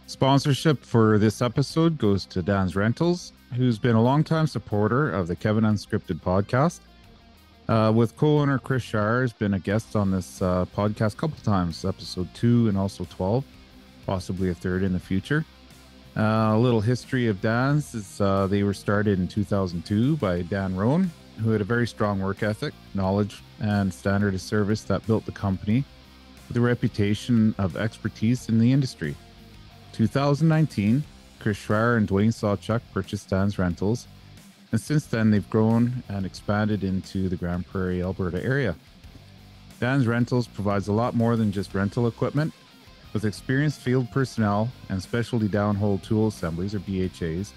Sponsorship for this episode goes to Dan's Rentals, who's been a longtime supporter of the Kevin Unscripted podcast. With co-owner Chris Shire has been a guest on this podcast a couple times, episode 2 and also 12, possibly a third in the future. A little history of Dan's is they were started in 2002 by Dan Rohn, who had a very strong work ethic, knowledge, and standard of service that built the company with a reputation of expertise in the industry. 2019, Chris Schreier and Dwayne Sawchuk purchased Dan's Rentals, and since then they've grown and expanded into the Grand Prairie, Alberta area. Dan's Rentals provides a lot more than just rental equipment. With experienced field personnel and specialty downhole tool assemblies, or BHAs,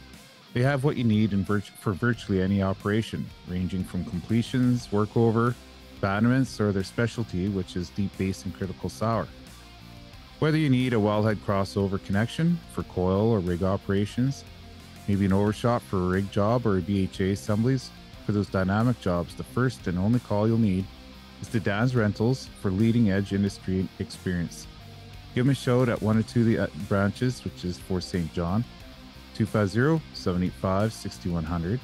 they have what you need for virtually any operation, ranging from completions, workover, abandonments, or their specialty, which is deep basin critical sour. Whether you need a wellhead crossover connection for coil or rig operations, maybe an overshot for a rig job or a BHA assemblies for those dynamic jobs, the first and only call you'll need is to Dan's Rentals for leading edge industry experience. Give them a shout at one or two of the branches, which is Fort St. John, 250-785-6100,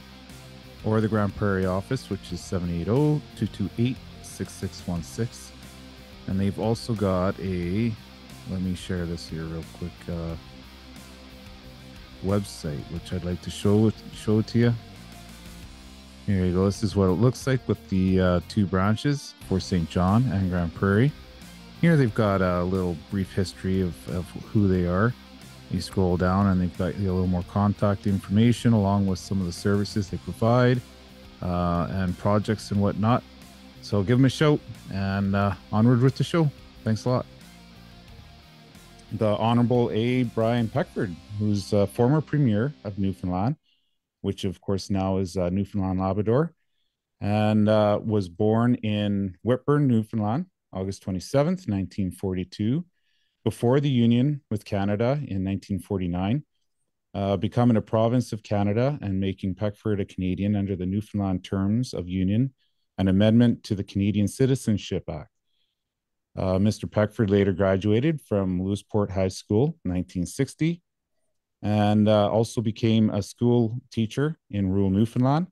or the Grand Prairie office, which is 780-228-6616. And they've also got a, let me share this here real quick, website, which I'd like to show it to you. Here you go. This is what it looks like with the two branches, Fort St. John and Grand Prairie. Here they've got a little brief history of who they are. You scroll down and they've got a little more contact information along with some of the services they provide and projects and whatnot. So give them a shout and onward with the show. Thanks a lot. The Honorable A. Brian Peckford, who's a former Premier of Newfoundland, which of course now is Newfoundland Labrador, and was born in Whitburn, Newfoundland, August 27th, 1942, before the Union with Canada in 1949, becoming a province of Canada and making Peckford a Canadian under the Newfoundland Terms of Union, an amendment to the Canadian Citizenship Act. Mr. Peckford later graduated from Lewisport High School in 1960 and also became a school teacher in rural Newfoundland.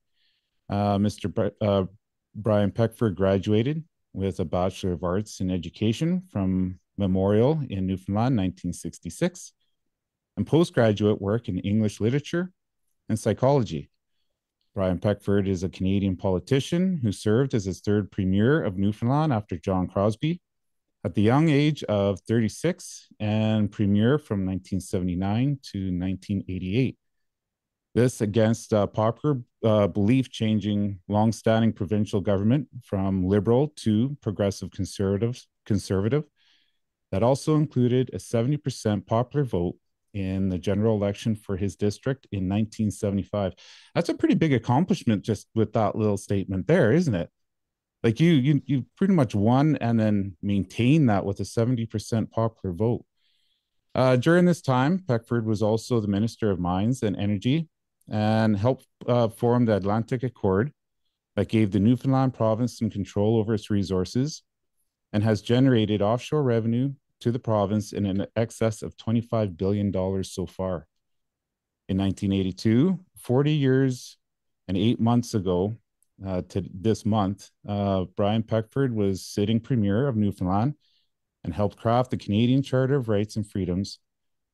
Brian Peckford graduated with a Bachelor of Arts in Education from Memorial in Newfoundland, 1966, and postgraduate work in English literature and psychology. Brian Peckford is a Canadian politician who served as his third Premier of Newfoundland after John Crosbie at the young age of 36 and Premier from 1979 to 1988. This against popular belief changing long-standing provincial government from liberal to progressive conservative that also included a 70% popular vote in the general election for his district in 1975. That's a pretty big accomplishment just with that little statement there, isn't it? Like you pretty much won and then maintained that with a 70% popular vote. During this time, Peckford was also the Minister of Mines and Energy and helped form the Atlantic Accord that gave the Newfoundland province some control over its resources and has generated offshore revenue to the province in an excess of $25 billion so far. In 1982, 40 years and 8 months ago to this month, Brian Peckford was sitting Premier of Newfoundland and helped craft the Canadian Charter of Rights and Freedoms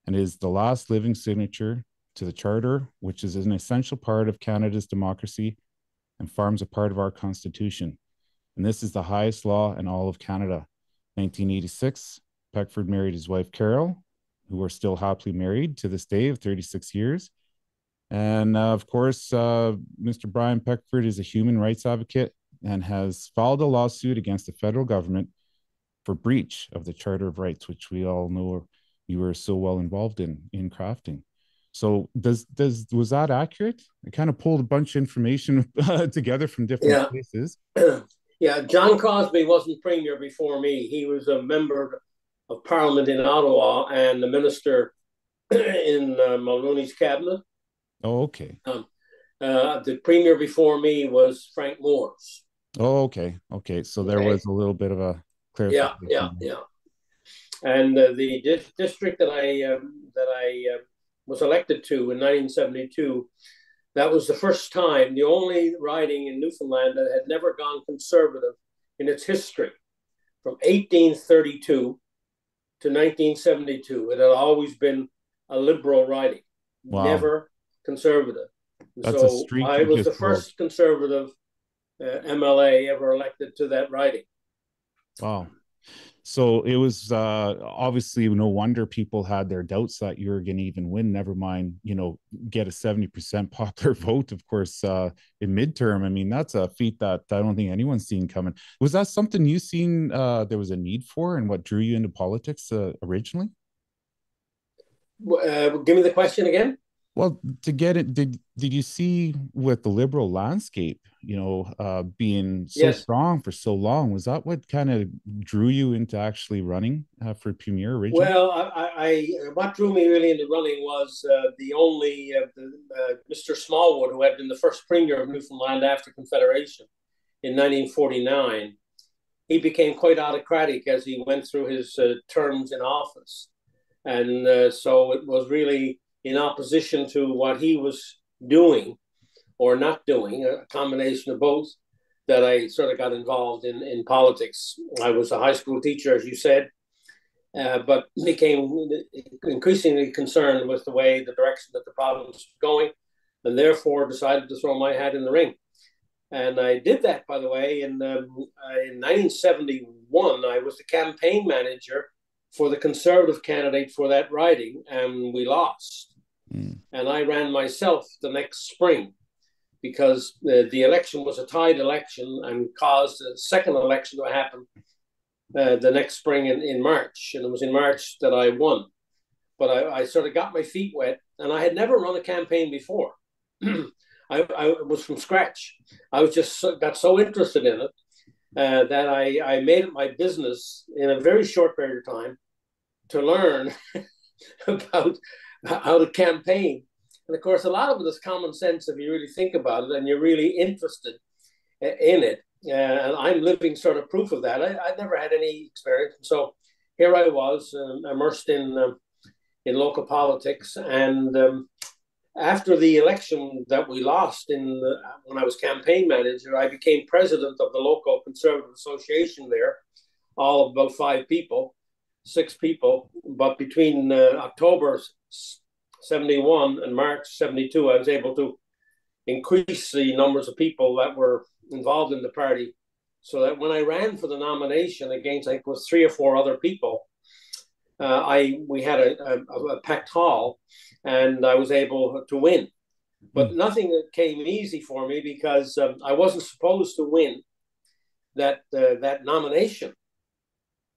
and is the last living signature to the Charter, which is an essential part of Canada's democracy and forms a part of our Constitution. And this is the highest law in all of Canada. 1986, Peckford married his wife, Carol, who are still happily married to this day of 36 years. And of course, Mr. Brian Peckford is a human rights advocate and has filed a lawsuit against the federal government for breach of the Charter of Rights, which we all know you were so well involved in crafting. So was that accurate? I kind of pulled a bunch of information together from different places. Yeah, John Crosbie wasn't Premier before me. He was a member of Parliament in Ottawa and the minister in Mulroney's cabinet. Oh, okay. The Premier before me was Frank Morris. Oh, okay. Okay. So there was a little bit of a clarification. Yeah. And the district that I was elected to in 1972, that was the first time, the only riding in Newfoundland that had never gone conservative in its history. From 1832 to 1972, it had always been a liberal riding, Wow. never conservative. And That's a so streak I in was the historical. first conservative MLA ever elected to that riding. Wow. So it was obviously no wonder people had their doubts that you were going to even win. Never mind, get a 70% popular vote. Of course, in midterm. I mean, that's a feat that I don't think anyone's seen coming. Was that something you seen? There was a need for, and what drew you into politics originally? Give me the question again. Well, to get it, did you see with the liberal landscape, being so Yes. strong for so long? Was that what kind of drew you into actually running for premier originally? Well, what drew me really into running was Mr. Smallwood, who had been the first premier of Newfoundland after Confederation in 1949. He became quite autocratic as he went through his terms in office. And so it was really in opposition to what he was doing or not doing, a combination of both, that I sort of got involved in politics. I was a high school teacher, as you said, but became increasingly concerned with the direction that the province was going, and therefore decided to throw my hat in the ring. And I did that, by the way, in 1971. I was the campaign manager for the Conservative candidate for that riding, and we lost. Mm. And I ran myself the next spring because the election was a tied election and caused a second election to happen the next spring in March. And it was in March that I won. But I sort of got my feet wet, and I had never run a campaign before. I was from scratch. I was just got so interested in it that I made it my business in a very short period of time to learn about how to campaign. And of course, a lot of it is common sense if you really think about it and you're really interested in it. And I'm living sort of proof of that. I'd never had any experience. So here I was immersed in local politics. And after the election that we lost when I was campaign manager, I became president of the local Conservative Association there, all of about 6 people. But between October 71 and March 72, I was able to increase the numbers of people that were involved in the party, so that when I ran for the nomination against, I think it was 3 or 4 other people, we had a packed hall, and I was able to win. But nothing came easy for me because I wasn't supposed to win that nomination.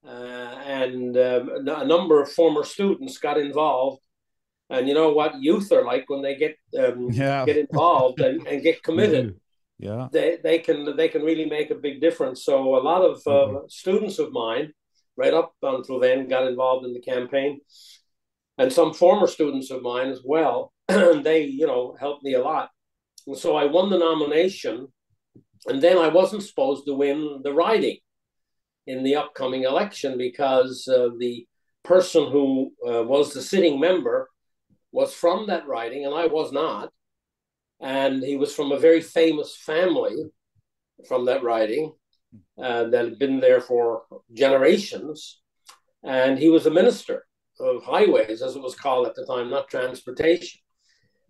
And a number of former students got involved. And you know what youth are like when they get involved and get committed. Yeah, they can really make a big difference. So a lot of students of mine, right up until then, got involved in the campaign, and some former students of mine as well. They helped me a lot. And so I won the nomination, and then I wasn't supposed to win the riding in the upcoming election because the person who was the sitting member was from that riding, and I was not. And he was from a very famous family from that riding that had been there for generations. And he was a minister of highways, as it was called at the time, not transportation.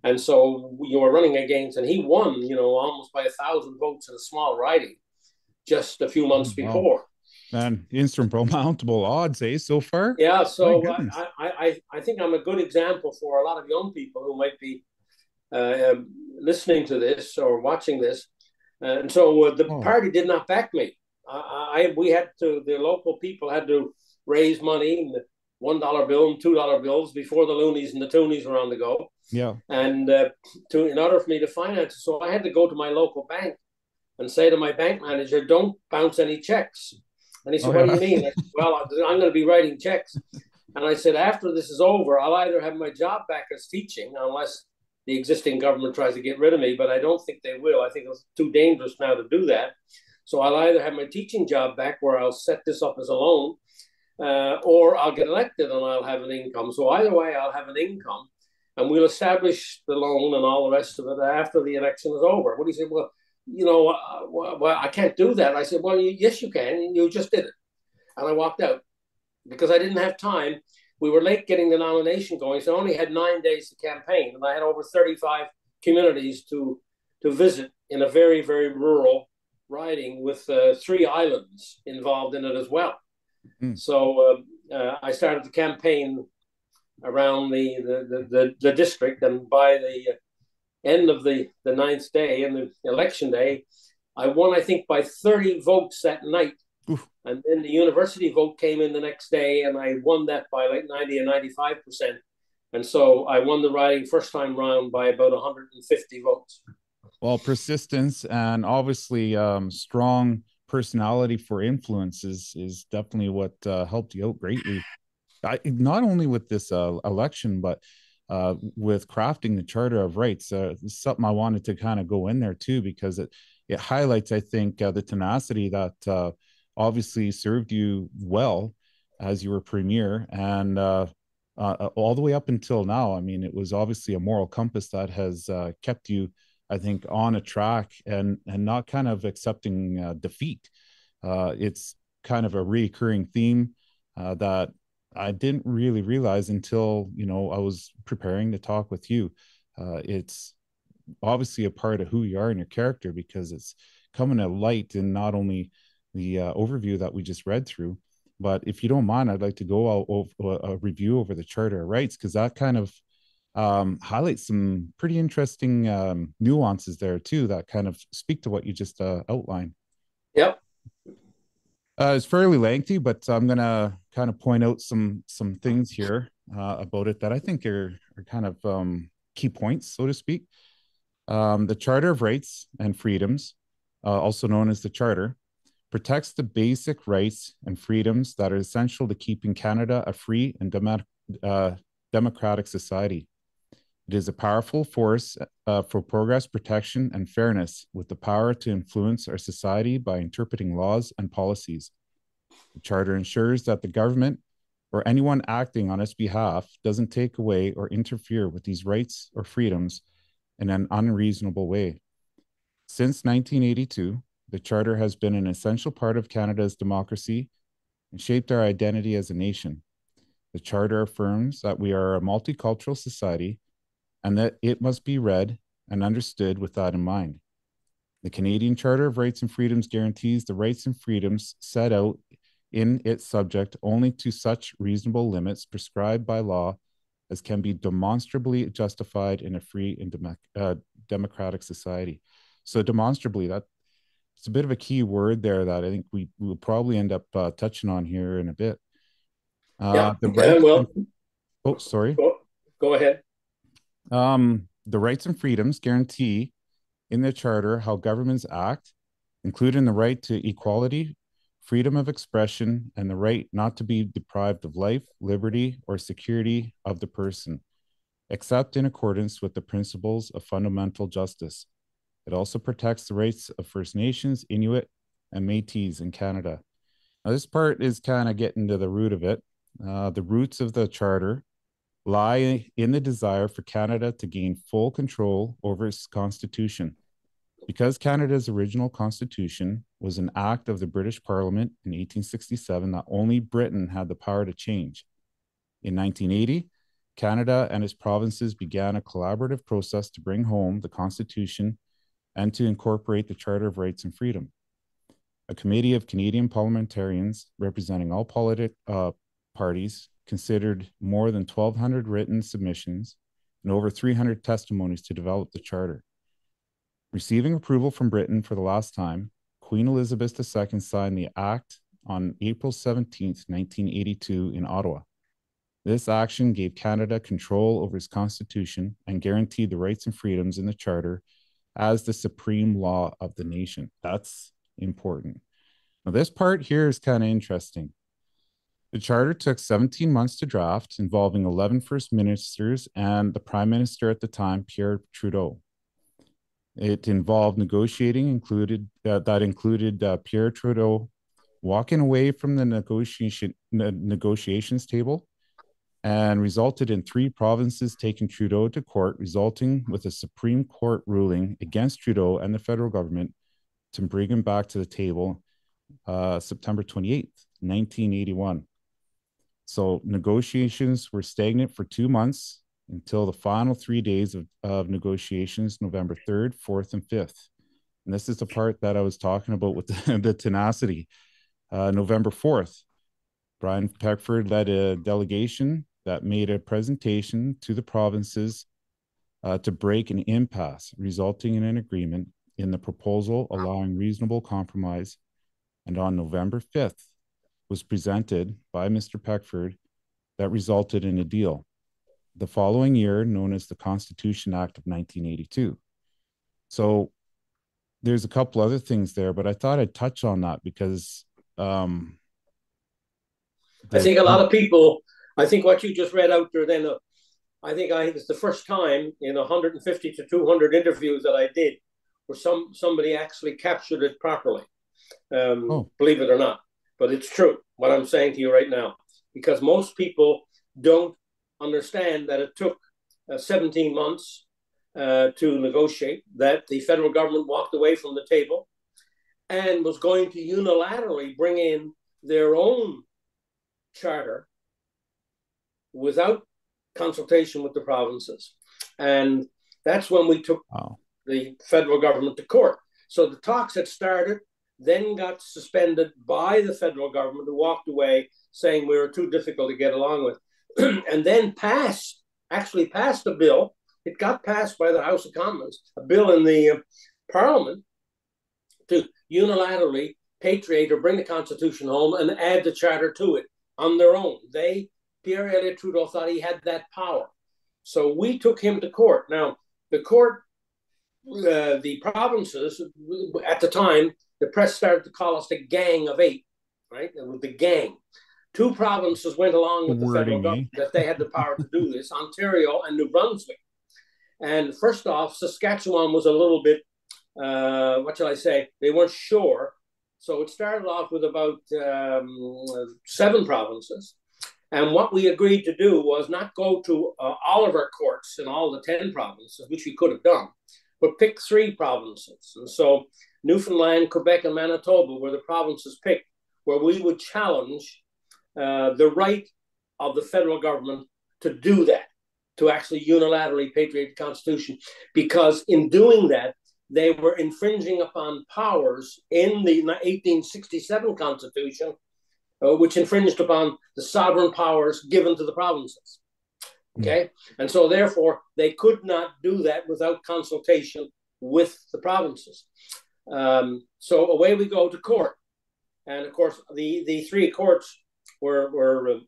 And so you were running against, and he won, almost by 1,000 votes in a small riding just a few months before. Man, insurmountable odds, so far? Yeah, so I think I'm a good example for a lot of young people who might be listening to this or watching this. And so the party did not back me. The local people had to raise money, $1 bill and $2 bills before the loonies and the toonies were on the go. Yeah. And in order for me to finance it, so I had to go to my local bank and say to my bank manager, "Don't bounce any checks." And he said, "What do you mean?" I said, "Well, I'm going to be writing checks." And I said, "After this is over, I'll either have my job back as teaching, unless the existing government tries to get rid of me, but I don't think they will. I think it's too dangerous now to do that. So I'll either have my teaching job back, where I'll set this up as a loan, or I'll get elected and I'll have an income. So either way, I'll have an income, and we'll establish the loan and all the rest of it after the election is over. What he said, well, well, I can't do that. I said, well, yes, you can. You just did it. And I walked out because I didn't have time. We were late getting the nomination going, so I only had 9 days to campaign, and I had over 35 communities to visit in a very, very rural riding with 3 islands involved in it as well. Mm. So I started the campaign around the district, and by the end of the ninth day and the election day, I won, I think, by 30 votes that night. Oof. And then the university vote came in the next day, and I won that by like 90 or 95%. And so I won the riding first time round by about 150 votes. Well, persistence and obviously strong personality for influence is definitely what helped you out greatly. Not only with this election, but with crafting the Charter of Rights. Something I wanted to kind of go in there too, because it highlights, I think, the tenacity that obviously served you well as you were premier, and all the way up until now. I mean, it was obviously a moral compass that has kept you, I think, on a track and not kind of accepting defeat. It's kind of a recurring theme that I didn't really realize until, I was preparing to talk with you. It's obviously a part of who you are and your character, because it's coming to light in not only the overview that we just read through, but if you don't mind, I'd like to go over a review over the Charter of Rights, because that kind of highlights some pretty interesting nuances there too that kind of speak to what you just outlined. Yep. It's fairly lengthy, but I'm gonna kind of point out some things here about it that I think are kind of key points, so to speak. The Charter of Rights and Freedoms, also known as the Charter, protects the basic rights and freedoms that are essential to keeping Canada a free and democratic society. It is a powerful force for progress, protection, and fairness, with the power to influence our society by interpreting laws and policies. The Charter ensures that the government or anyone acting on its behalf doesn't take away or interfere with these rights or freedoms in an unreasonable way. Since 1982, the Charter has been an essential part of Canada's democracy and shaped our identity as a nation. The Charter affirms that we are a multicultural society and that it must be read and understood with that in mind. The Canadian Charter of Rights and Freedoms guarantees the rights and freedoms set out in its subject only to such reasonable limits prescribed by law as can be demonstrably justified in a free and democratic society. So demonstrably, it's a bit of a key word there that I think we will probably end up touching on here in a bit. The rights sorry. Go ahead. The rights and freedoms guarantee in the Charter how governments act, including the right to equality, freedom of expression, and the right not to be deprived of life, liberty, or security of the person, except in accordance with the principles of fundamental justice. It also protects the rights of First Nations, Inuit, and Métis in Canada. Now, this part is kind of getting to the root of it. The roots of the Charter lie in the desire for Canada to gain full control over its constitution. Because Canada's original constitution was an act of the British Parliament in 1867 that only Britain had the power to change. In 1980, Canada and its provinces began a collaborative process to bring home the constitution and to incorporate the Charter of Rights and Freedom. A committee of Canadian parliamentarians representing all parties considered more than 1,200 written submissions and over 300 testimonies to develop the Charter. Receiving approval from Britain for the last time, Queen Elizabeth II signed the Act on April 17, 1982 in Ottawa. This action gave Canada control over its constitution and guaranteed the rights and freedoms in the Charter as the supreme law of the nation. That's important. Now, this part here is kind of interesting. The Charter took 17 months to draft, involving 11 First Ministers and the Prime Minister at the time, Pierre Trudeau. It involved negotiating that included Pierre Trudeau walking away from the negotiations table, and resulted in 3 provinces taking Trudeau to court, resulting with a Supreme Court ruling against Trudeau and the federal government to bring him back to the table September 28th, 1981. So negotiations were stagnant for 2 months until the final 3 days of negotiations, November 3rd, 4th, and 5th. And this is the part that I was talking about with the tenacity. November 4th, Brian Peckford led a delegation that made a presentation to the provinces to break an impasse, resulting in an agreement in the proposal allowing reasonable compromise. And on November 5th was presented by Mr. Peckford that resulted in a deal. The following year, known as the Constitution Act of 1982. So there's a couple other things there, but I thought I'd touch on that because I think a lot of people, I think what you just read out there then, I think it's the first time in 150 to 200 interviews that I did where somebody actually captured it properly. Believe it or not, but it's true what I'm saying to you right now, because most people don't understand that it took 17 months to negotiate, that the federal government walked away from the table and was going to unilaterally bring in their own charter without consultation with the provinces. And that's when we took the federal government to court. So the talks had started, then got suspended by the federal government, who walked away saying we were too difficult to get along with, and then actually passed a bill. It got passed by the House of Commons, a bill in the Parliament to unilaterally patriate or bring the Constitution home and add the Charter to it on their own. Pierre Elliott Trudeau thought he had that power. So we took him to court. Now, the court, the provinces, at the time, the press started to call us the Gang of Eight, right? It was the gang. 2 provinces went along with the federal government that they had the power to do this, Ontario and New Brunswick. And first off, Saskatchewan was a little bit, what shall I say, they weren't sure. So it started off with about 7 provinces. And what we agreed to do was not go to all of our courts in all the 10 provinces, which we could have done, but pick 3 provinces. And so Newfoundland, Quebec, and Manitoba were the provinces picked, where we would challenge the right of the federal government to do that, to actually unilaterally patriate the Constitution, because in doing that, they were infringing upon powers in the 1867 Constitution, which infringed upon the sovereign powers given to the provinces. Okay? And so therefore, they could not do that without consultation with the provinces. So away we go to court. And of course, the 3 courts were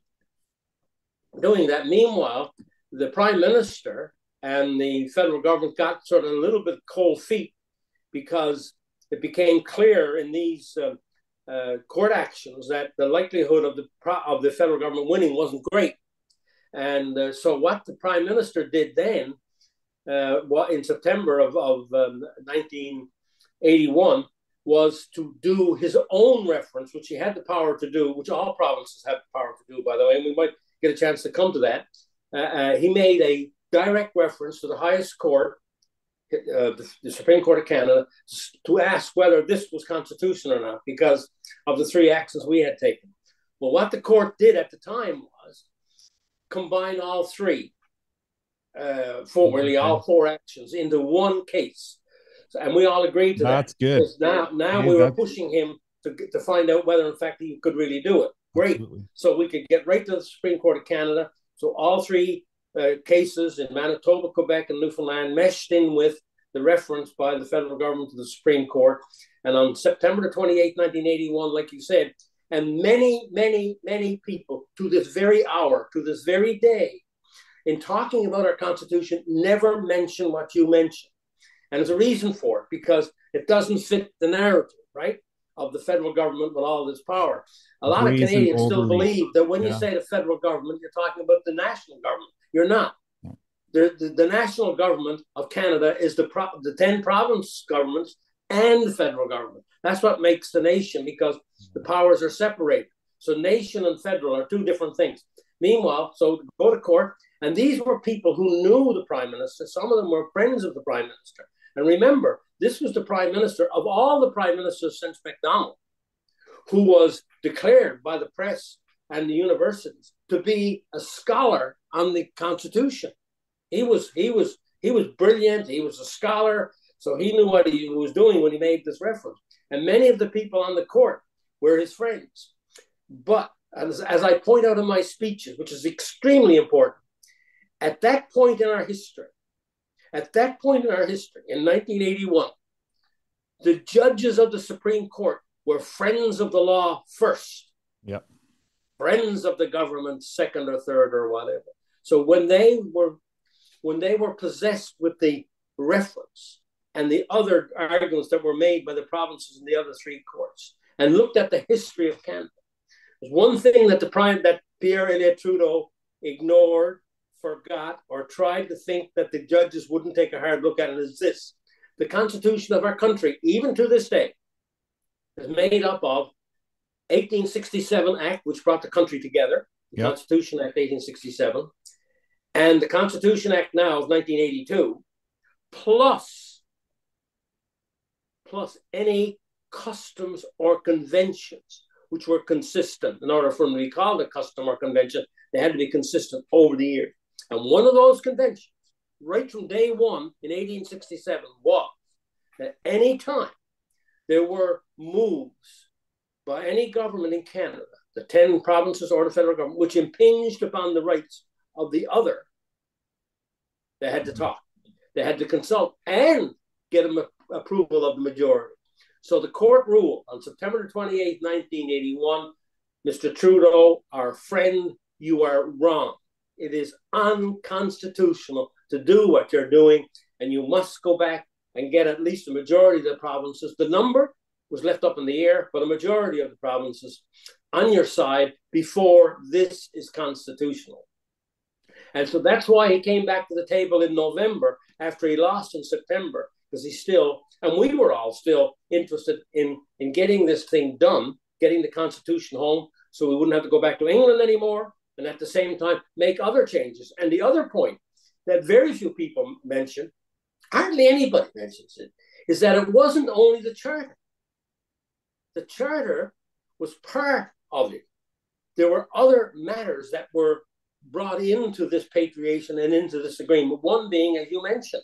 doing that. Meanwhile, the Prime Minister and the federal government got sort of a little bit cold feet, because it became clear in these court actions that the likelihood of the federal government winning wasn't great. And so what the Prime Minister did then, in September of 1981, was to do his own reference, which he had the power to do, which all provinces have the power to do, by the way, and we might get a chance to come to that. He made a direct reference to the highest court, the Supreme Court of Canada, to ask whether this was constitutional or not, because of the 3 actions we had taken. Well, what the court did at the time was combine all 3, all 4 actions into one case. And we all agreed to That's good. Now we were pushing him to find out whether, in fact, he could really do it. Great. Absolutely. So we could get right to the Supreme Court of Canada. So all 3 cases in Manitoba, Quebec, and Newfoundland meshed in with the reference by the federal government to the Supreme Court. And on September 28, 1981, like you said, and many, many, many people to this very hour, to this very day, in talking about our Constitution, never mention what you mentioned. And there's a reason for it, because it doesn't fit the narrative, right, of the federal government with all this power. A lot of Canadians still believe that when you say the federal government, you're talking about the national government. You're not. The national government of Canada is the 10 province governments and the federal government. That's what makes the nation, because the powers are separated. So nation and federal are two different things. Meanwhile, so go to court, and these were people who knew the prime minister. Some of them were friends of the prime minister. And remember, this was the prime minister of all the prime ministers since MacDonald, who was declared by the press and the universities to be a scholar on the Constitution. He was brilliant. He was a scholar, so he knew what he was doing when he made this reference. And many of the people on the court were his friends. But as I point out in my speeches, which is extremely important, at that point in our history, in 1981, the judges of the Supreme Court were friends of the law first. Yep. Friends of the government second or third or whatever. So when they were possessed with the reference and the other arguments that were made by the provinces and the other three courts, and looked at the history of Canada, there's one thing that that Pierre Elliott Trudeau ignored, forgot, or tried to think that the judges wouldn't take a hard look at it, is this: the Constitution of our country, even to this day, is made up of 1867 Act, which brought the country together, the yep. Constitution Act 1867, and the Constitution Act now of 1982, plus any customs or conventions which were consistent. In order for them to be called a custom or convention, they had to be consistent over the years. And one of those conventions, right from day one in 1867, was that any time there were moves by any government in Canada, the 10 provinces or the federal government, which impinged upon the rights of the other, they had to talk. They had to consult and get approval of the majority. So the court ruled on September 28, 1981, Mr. Trudeau, our friend, you are wrong. It is unconstitutional to do what you're doing, and you must go back and get at least a majority of the provinces. The number was left up in the air, but a majority of the provinces on your side before this is constitutional. And so that's why he came back to the table in November after he lost in September, because he still, and we were all still interested in getting this thing done, getting the Constitution home so we wouldn't have to go back to England anymore, and at the same time make other changes. And the other point that very few people mention, hardly anybody mentions it, is that it wasn't only the Charter. The Charter was part of it. There were other matters that were brought into this patriation and into this agreement, one being, as you mentioned,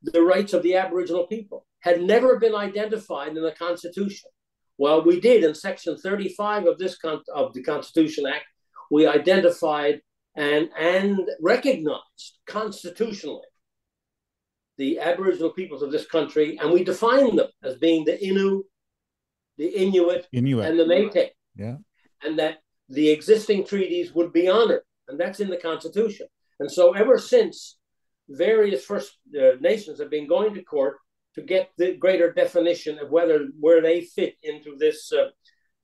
the rights of the Aboriginal people had never been identified in the Constitution. Well, we did in Section 35 of the Constitution Act. We identified and recognized constitutionally the Aboriginal peoples of this country, and we defined them as being the Innu, the Inuit, and the Métis. Yeah. And that the existing treaties would be honored, and that's in the Constitution. And so ever since, various First Nations have been going to court to get the greater definition of where they fit into this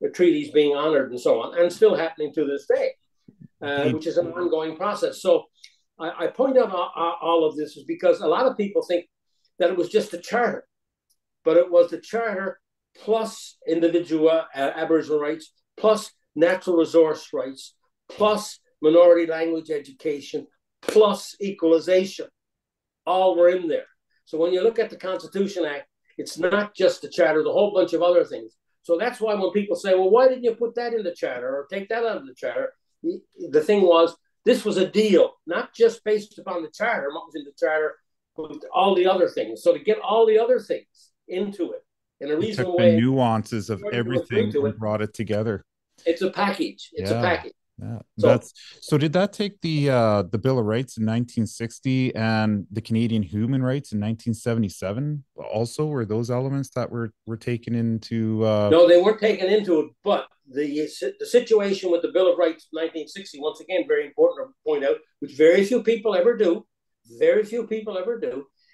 the treaties being honored and so on, and still happening to this day, which is an ongoing process. So I point out all of this is because a lot of people think that it was just a charter, but it was the charter plus individual Aboriginal rights, plus natural resource rights, plus minority language education, plus equalization. All were in there. So when you look at the Constitution Act, it's not just the charter, the whole bunch of other things. So that's why when people say, well, why didn't you put that in the charter or take that out of the charter? The thing was, this was a deal, not just based upon the charter, what was in the charter, but all the other things. So to get all the other things into it in a reasonable way. The nuances of everything and brought it together. It's a package. It's a package. Yeah. So did that take the Bill of Rights in 1960 and the Canadian Human Rights in 1977 also? Were those elements that were taken into No, they weren't taken into it, but the situation with the Bill of Rights of 1960, once again, very important to point out, which very few people ever do,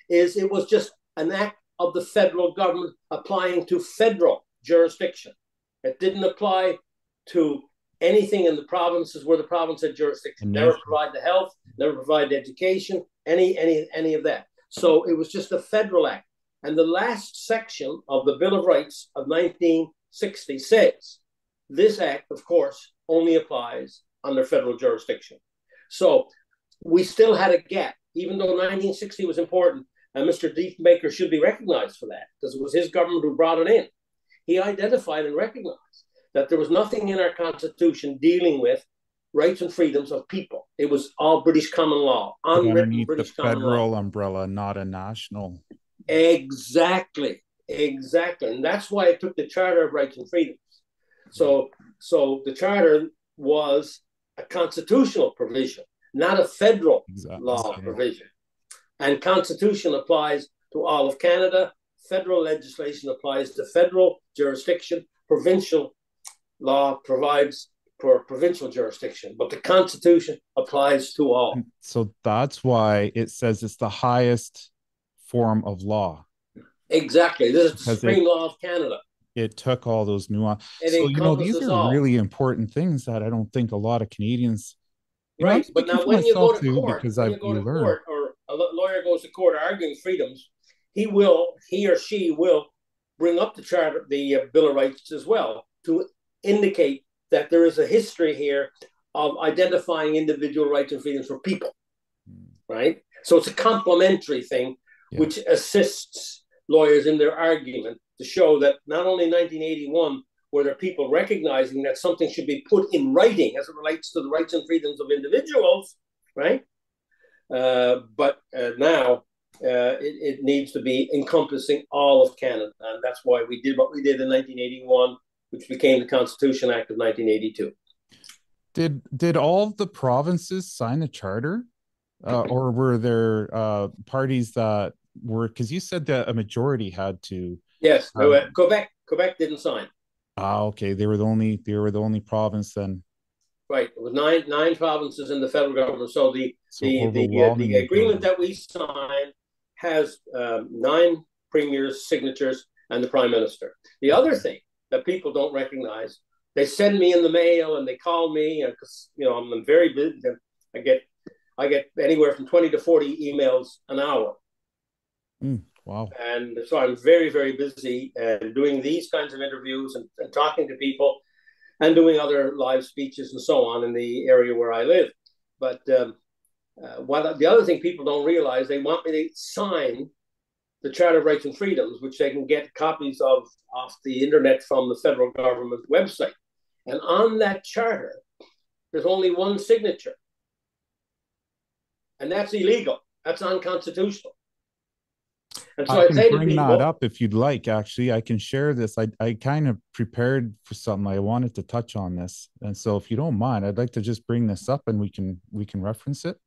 is it was just an act of the federal government applying to federal jurisdiction. It didn't apply to anything in the provinces where the province had jurisdiction. Never provide the health, never provide education, any of that. So it was just a federal act. And the last section of the Bill of Rights of 1960 says this act, of course, only applies under federal jurisdiction. So we still had a gap, even though 1960 was important, and Mr. Diefenbaker should be recognized for that because it was his government who brought it in. He identified and recognized that there was nothing in our Constitution dealing with rights and freedoms of people. It was all British common law, But unwritten underneath the British common law. federal umbrella, not a national. Exactly, exactly, and that's why it took the Charter of Rights and Freedoms. So the Charter was a constitutional provision, not a federal law provision. And Constitution applies to all of Canada. Federal legislation applies to federal jurisdiction. Provincial law provides for provincial jurisdiction, but the Constitution applies to all. So that's why it says it's the highest form of law. Exactly. This is the supreme law of Canada. It took all those nuances. So, these are really important things that I don't think a lot of Canadians. Right. But now when you go to court, or a lawyer goes to court arguing freedoms, he or she will bring up the Charter, the Bill of Rights as well, to indicate that there is a history here of identifying individual rights and freedoms for people. Right. So it's a complementary thing, which assists lawyers in their argument to show that not only in 1981 were there people recognizing that something should be put in writing as it relates to the rights and freedoms of individuals, right? But now it needs to be encompassing all of Canada. And that's why we did what we did in 1981, which became the Constitution Act of 1982. Did all of the provinces sign the charter? Or were there parties that were, because you said that a majority had to? Yes, Quebec didn't sign. Okay. They were the only province then. Right. It was nine provinces in the federal government. So the agreement that we signed has 9 premiers' signatures and the prime minister. The other thing that people don't recognize, they send me in the mail and they call me because I'm very busy. I get anywhere from 20 to 40 emails an hour. Wow. And so I'm very, very busy and doing these kinds of interviews and talking to people and doing other live speeches and so on in the area where I live. But the other thing people don't realize, they want me to sign the Charter of Rights and Freedoms, which they can get copies of off the internet from the federal government website. And on that charter, there's only one signature. And that's illegal. That's unconstitutional. And so I can bring that up if you'd like. Actually, I can share this. I kind of prepared for something. I wanted to touch on this, and so if you don't mind, I'd like to just bring this up, and we can reference it.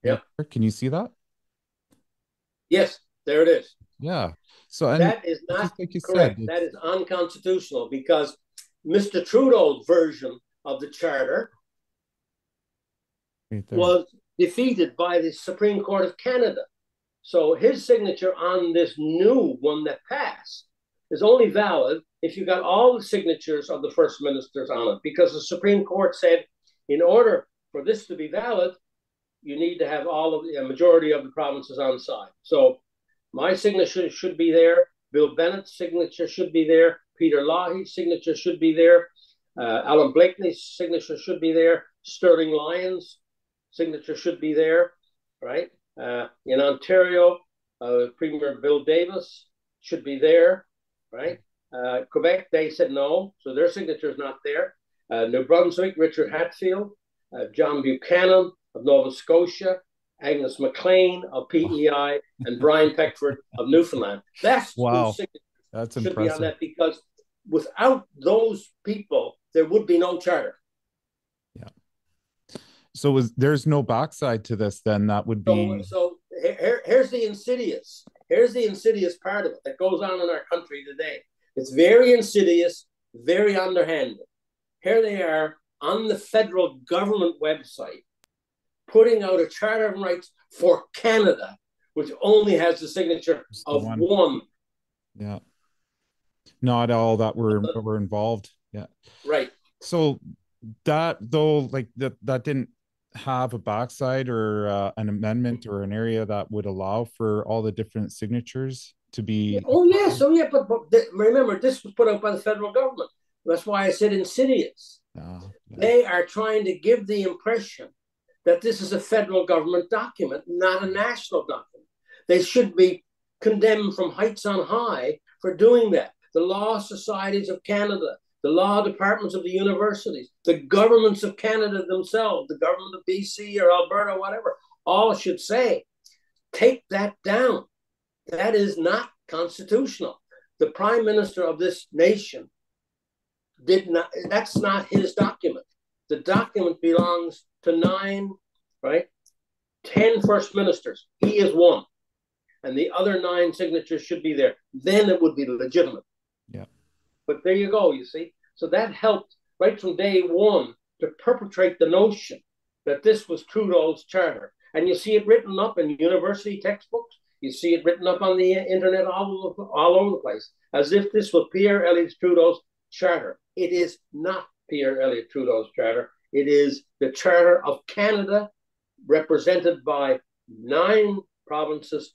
Yeah. Can you see that? Yes, there it is. Yeah. So that is not correct. That is unconstitutional because Mr. Trudeau's version of the charter was defeated by the Supreme Court of Canada. So his signature on this new one that passed is only valid if you got all the signatures of the first ministers on it, because the Supreme Court said in order for this to be valid, you need to have a majority of the provinces on side. So my signature should be there. Bill Bennett's signature should be there. Peter Lougheed's signature should be there. Alan Blakely's signature should be there. Sterling Lyon's signature should be there, right? In Ontario, Premier Bill Davis should be there, right? Quebec, they said no, so their signature is not there. New Brunswick, Richard Hatfield, John Buchanan of Nova Scotia, Agnes MacLean of PEI, and Brian Peckford of Newfoundland. That's whose signature That's should impressive. be on that, because without those people, there would be no charter. So there's no backside to this then? That would be... So here's the insidious. Here's the insidious part of it that goes on in our country today. It's very insidious, very underhanded. Here they are on the federal government website putting out a Charter of Rights for Canada, which only has the signature of one. Yeah. Not all that were involved. Yeah. Right. So that, though, like that didn't have a backside or an amendment or an area that would allow for all the different signatures to Yeah, be oh yes, included? oh yeah, but remember, this was put out by the federal government. That's why I said insidious. Yeah. They are trying to give the impression that this is a federal government document, not a national document. They should be condemned from heights on high for doing that. The law societies of Canada, the law departments of the universities, the governments of Canada themselves, the government of BC or Alberta, whatever, all should say, take that down. That is not constitutional. The prime minister of this nation did not, that's not his document. The document belongs to nine, right? 10 first ministers. He is one. And the other nine signatures should be there. Then it would be legitimate. Yeah. But there you go, you see. So that helped right from day one to perpetrate the notion that this was Trudeau's charter. And you see it written up in university textbooks. You see it written up on the internet all over the place, as if this was Pierre Elliott Trudeau's charter. It is not Pierre Elliott Trudeau's charter. It is the Charter of Canada, represented by nine provinces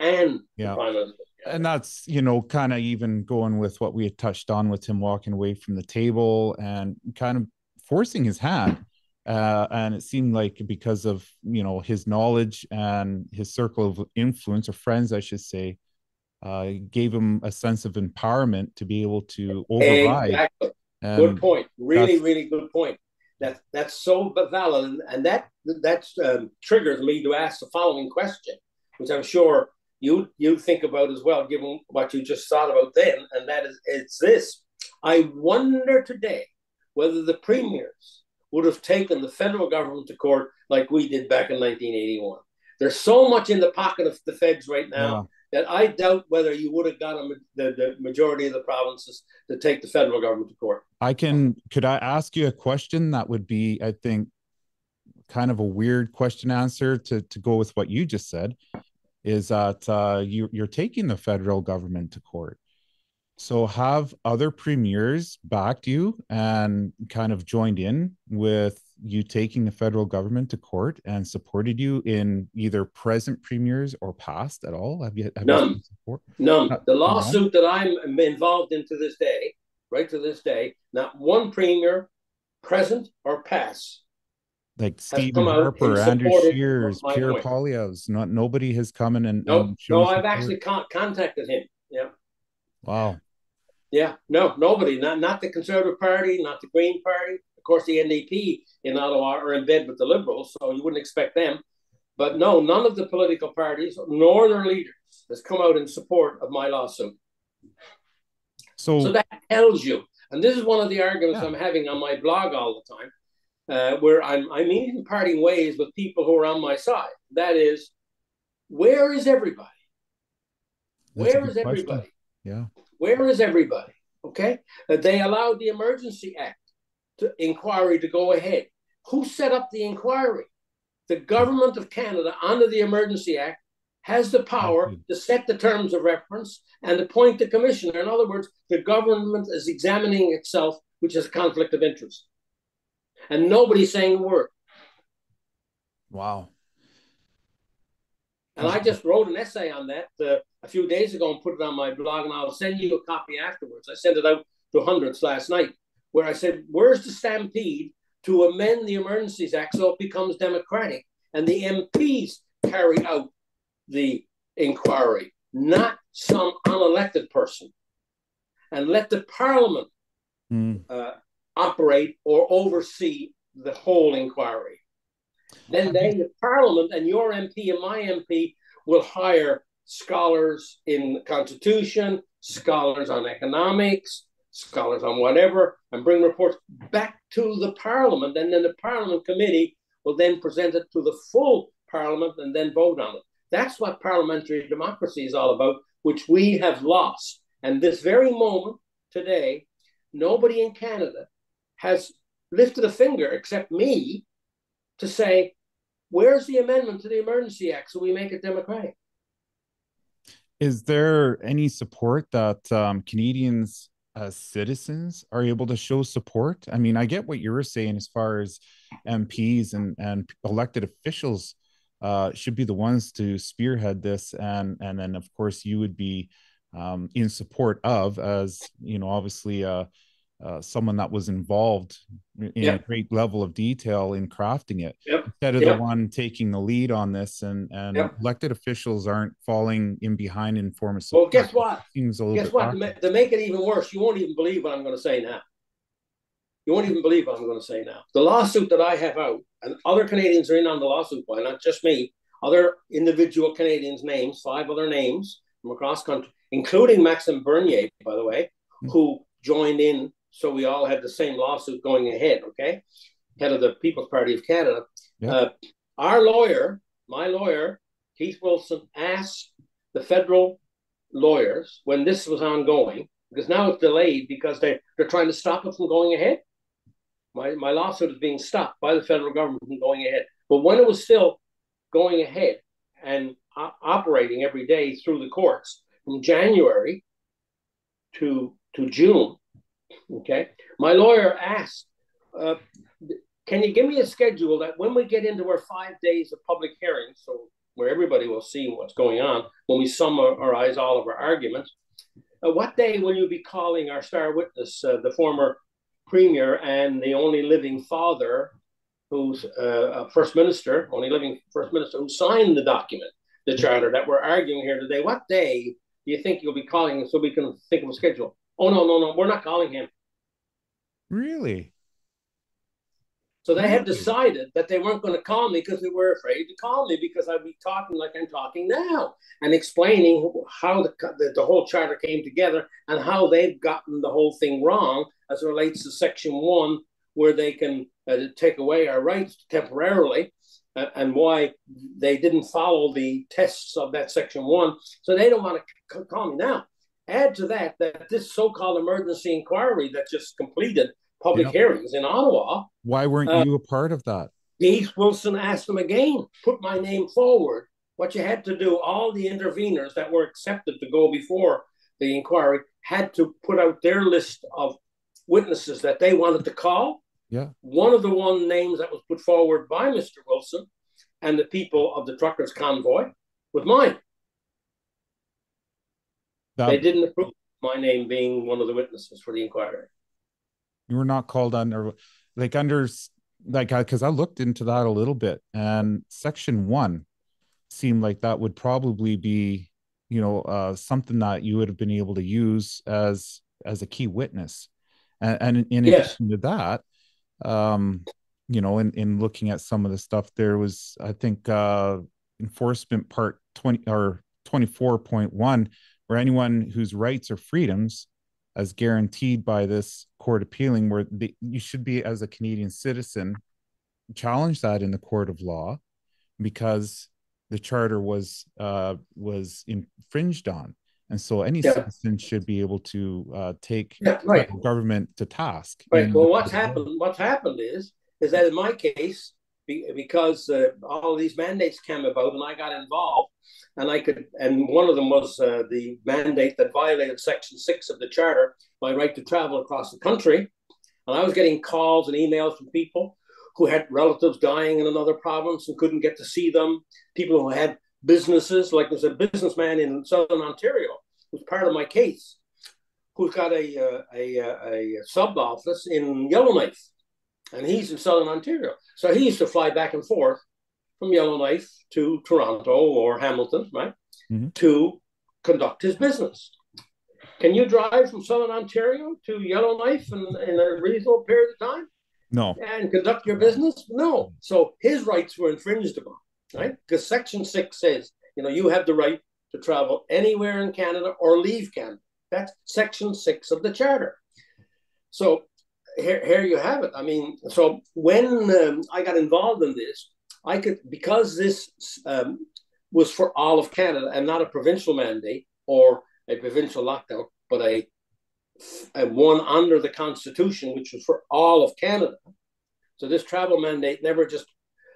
and the Yeah. Prime Minister. And that's, you know, kind of even going with what we had touched on with him walking away from the table and kind of forcing his hand. And it seemed like because of, you know, his knowledge and his circle of influence, or friends, I should say, gave him a sense of empowerment to be able to override. Exactly. Good And point. Really, that's, really good point. That's so valid, and that triggers me to ask the following question, which I'm sure you think about as well, given what you just thought about then, and that is, it's this: I wonder today whether the premiers would have taken the federal government to court like we did back in 1981. There's so much in the pocket of the feds right now yeah. that I doubt whether you would have gotten the majority of the provinces to take the federal government to court. Could I ask you a question that would be, I think, kind of a weird question answer to go with what you just said, is that you're taking the federal government to court. So have other premiers backed you and kind of joined in with you taking the federal government to court and supported you in either present premiers or past at all? Have you None, seen support? none. The None. lawsuit that I'm involved in to this day, right to this day, not one premier, present or past, Like has Stephen come out in Harper, Andrew support of Shears, my Pierre point. Poilievre's, nobody has come in No, and no, shown I've support. actually contacted him. Yeah. Wow. Yeah, no, nobody, not the Conservative Party, not the Green Party. Of course, the NDP in Ottawa are in bed with the Liberals, so you wouldn't expect them. But no, none of the political parties nor their leaders has come out in support of my lawsuit. So So that tells you, and this is one of the arguments yeah, I'm having on my blog all the time, where I'm even parting ways with people who are on my side. That is, where is everybody? that's a Where good is question. everybody? Yeah. Where is everybody? Okay, they allowed the Emergency Act inquiry to go ahead. Who set up the inquiry? The government of Canada, under the Emergency Act, has the power to set the terms of reference and appoint the commissioner. In other words, the government is examining itself, which is a conflict of interest. And nobody's saying a word. Wow. And I just wrote an essay on that a few days ago and put it on my blog, and I'll send you a copy afterwards. I sent it out to hundreds last night, where I said, where's the stampede to amend the Emergencies Act so it becomes democratic and the MPs carry out the inquiry, not some unelected person, and let the Parliament Mm. operate or oversee the whole inquiry. Then the Parliament and your MP and my MP will hire scholars in Constitution, scholars on economics, scholars on whatever, and bring reports back to the Parliament. And then the Parliament committee will then present it to the full Parliament and then vote on it. That's what parliamentary democracy is all about, which we have lost. And this very moment today, nobody in Canada has lifted a finger except me to say, where's the amendment to the Emergency Act so we make it democratic? Is there any support that Canadians as citizens are able to show support? I mean, I get what you were saying as far as MPs and elected officials should be the ones to spearhead this, and then of course you would be in support of, as you know, obviously someone that was involved in a Yep. great level of detail in crafting it, Yep. instead of the Yep. one taking the lead on this, and Yep. elected officials aren't falling in behind in form of Well, support. guess It what? seems a little Guess bit what? lacking. To make it even worse, you won't even believe what I'm going to say now. You won't even believe what I'm going to say now. The lawsuit that I have out, and other Canadians are in on the lawsuit, why not just me? Other individual Canadians' names, 5 other names from across country, including Maxime Bernier, by the way, who joined in. So we all had the same lawsuit going ahead, okay? Head of the People's Party of Canada. Yeah. Our lawyer, my lawyer, Keith Wilson, asked the federal lawyers when this was ongoing, because now it's delayed because they're trying to stop it from going ahead. My lawsuit is being stopped by the federal government from going ahead. But when it was still going ahead and operating every day through the courts from January to June, okay, my lawyer asked, can you give me a schedule that when we get into our 5 days of public hearings, so where everybody will see what's going on, when we summarize all of our arguments, what day will you be calling our star witness, the former premier and the only living father who's first minister, only living first minister who signed the document, the charter that we're arguing here today? What day do you think you'll be calling so we can think of a schedule? Oh, no, we're not calling him. Really? So they had decided that they weren't going to call me because they were afraid to call me because I'd be talking like I'm talking now and explaining how the whole charter came together and how they've gotten the whole thing wrong as it relates to Section 1, where they can take away our rights temporarily, and why they didn't follow the tests of that Section 1. So they don't want to call me now. Add to that this so-called emergency inquiry that just completed public hearings in Ottawa. Why weren't you a part of that? Keith Wilson asked them again, put my name forward. What you had to do, all the interveners that were accepted to go before the inquiry had to put out their list of witnesses that they wanted to call. Yeah. One of the names that was put forward by Mr. Wilson and the people of the truckers' convoy was mine. They didn't approve my name being one of the witnesses for the inquiry. You were not called under, because I looked into that a little bit, and Section 1 seemed like that would probably be, something that you would have been able to use as a key witness. And in addition to that, in looking at some of the stuff, there was, I think, enforcement part 20 or 24.1, where anyone whose rights or freedoms as guaranteed by this court appealing, where you should be, as a Canadian citizen, challenge that in the court of law, because the charter was infringed on. And so any citizen should be able to take the government to task. Right. Well, what's happened is that in my case, because all of these mandates came about and I got involved, and one of them was the mandate that violated Section 6 of the Charter, my right to travel across the country. And I was getting calls and emails from people who had relatives dying in another province and couldn't get to see them, people who had businesses, like there's a businessman in Southern Ontario who's part of my case, who's got a sub office in Yellowknife, and he's in Southern Ontario. So he used to fly back and forth from Yellowknife to Toronto or Hamilton, right, to conduct his business. Can you drive from Southern Ontario to Yellowknife in a reasonable period of time? No. And conduct your business? No. So his rights were infringed upon, right? Because Section 6 says, you have the right to travel anywhere in Canada or leave Canada. That's Section 6 of the Charter. So here you have it. I mean, so when I got involved in this, I could, because this was for all of Canada and not a provincial mandate or a provincial lockdown, but a one under the Constitution, which was for all of Canada. So this travel mandate never just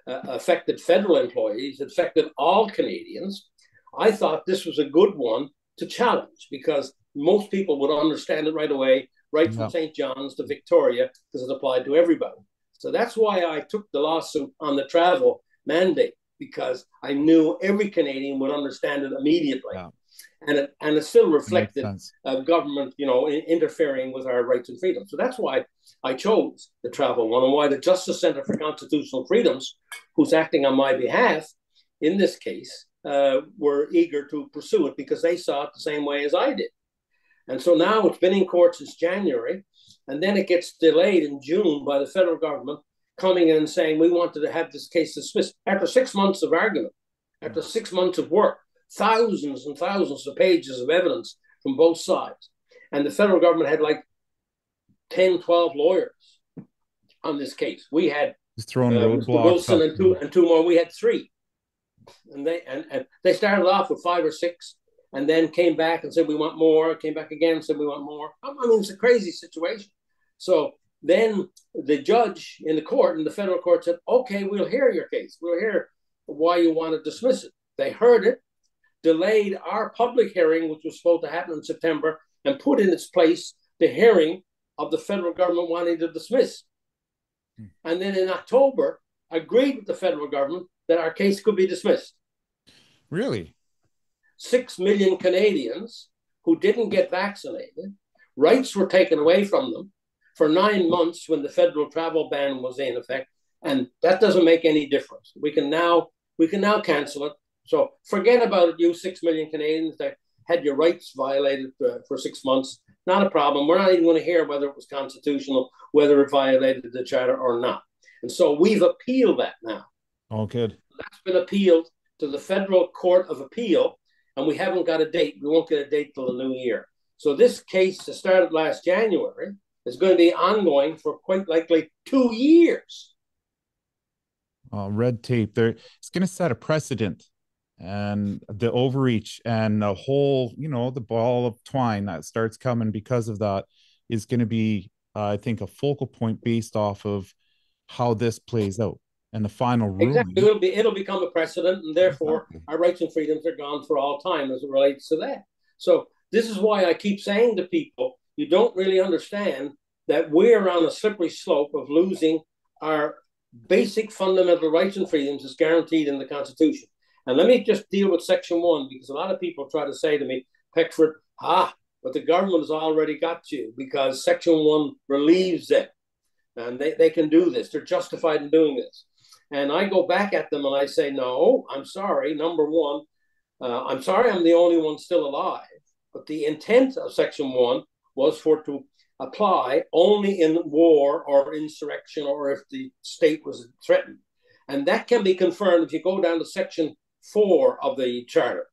affected federal employees, it affected all Canadians. I thought this was a good one to challenge because most people would understand it right away. right from Yeah. St. John's to Victoria, because it applied to everybody. So that's why I took the lawsuit on the travel mandate, because I knew every Canadian would understand it immediately. Yeah. And it still It makes reflected sense. government, interfering with our rights and freedoms. So that's why I chose the travel one, and why the Justice Centre for Constitutional Freedoms, who's acting on my behalf in this case, were eager to pursue it, because they saw it the same way as I did. And so now it's been in court since January, and then it gets delayed in June by the federal government coming in and saying we wanted to have this case dismissed after 6 months of argument, after 6 months of work, thousands and thousands of pages of evidence from both sides. And the federal government had like 10, 12 lawyers on this case. We had Just throwing Mr. roadblocks Wilson up. and two more. We had three. And they started off with 5 or 6, and then came back and said we want more, came back again and said we want more. I mean, it's a crazy situation. So then the judge in the court, in the federal court, said, okay, we'll hear your case. We'll hear why you want to dismiss it. They heard it, delayed our public hearing, which was supposed to happen in September, and put in its place the hearing of the federal government wanting to dismiss. And then in October, agreed with the federal government that our case could be dismissed. Really? 6 million Canadians who didn't get vaccinated, rights were taken away from them for 9 months when the federal travel ban was in effect, and that doesn't make any difference. We can now cancel it. So forget about it, you 6 million Canadians that had your rights violated for 6 months. Not a problem. We're not even going to hear whether it was constitutional, whether it violated the charter or not. And so we've appealed that now. Oh, good. That's been appealed to the Federal Court of Appeal, and we haven't got a date. We won't get a date till the new year. So this case that started last January is going to be ongoing for quite likely 2 years. Red tape there. It's going to set a precedent, and the overreach and the whole, the ball of twine that starts coming because of that is going to be, I think, a focal point based off of how this plays out. And the final ruling. Exactly. It'll become a precedent, and therefore our rights and freedoms are gone for all time as it relates to that. So this is why I keep saying to people, you don't really understand that we're on a slippery slope of losing our basic fundamental rights and freedoms as guaranteed in the Constitution. And let me just deal with Section 1, because a lot of people try to say to me, Peckford, but the government has already got you because Section 1 relieves them. And they can do this. They're justified in doing this. And I go back at them and I say, no, I'm sorry. Number one, I'm sorry I'm the only one still alive. But the intent of Section 1 was for it to apply only in war or insurrection or if the state was threatened. And that can be confirmed if you go down to Section 4 of the Charter,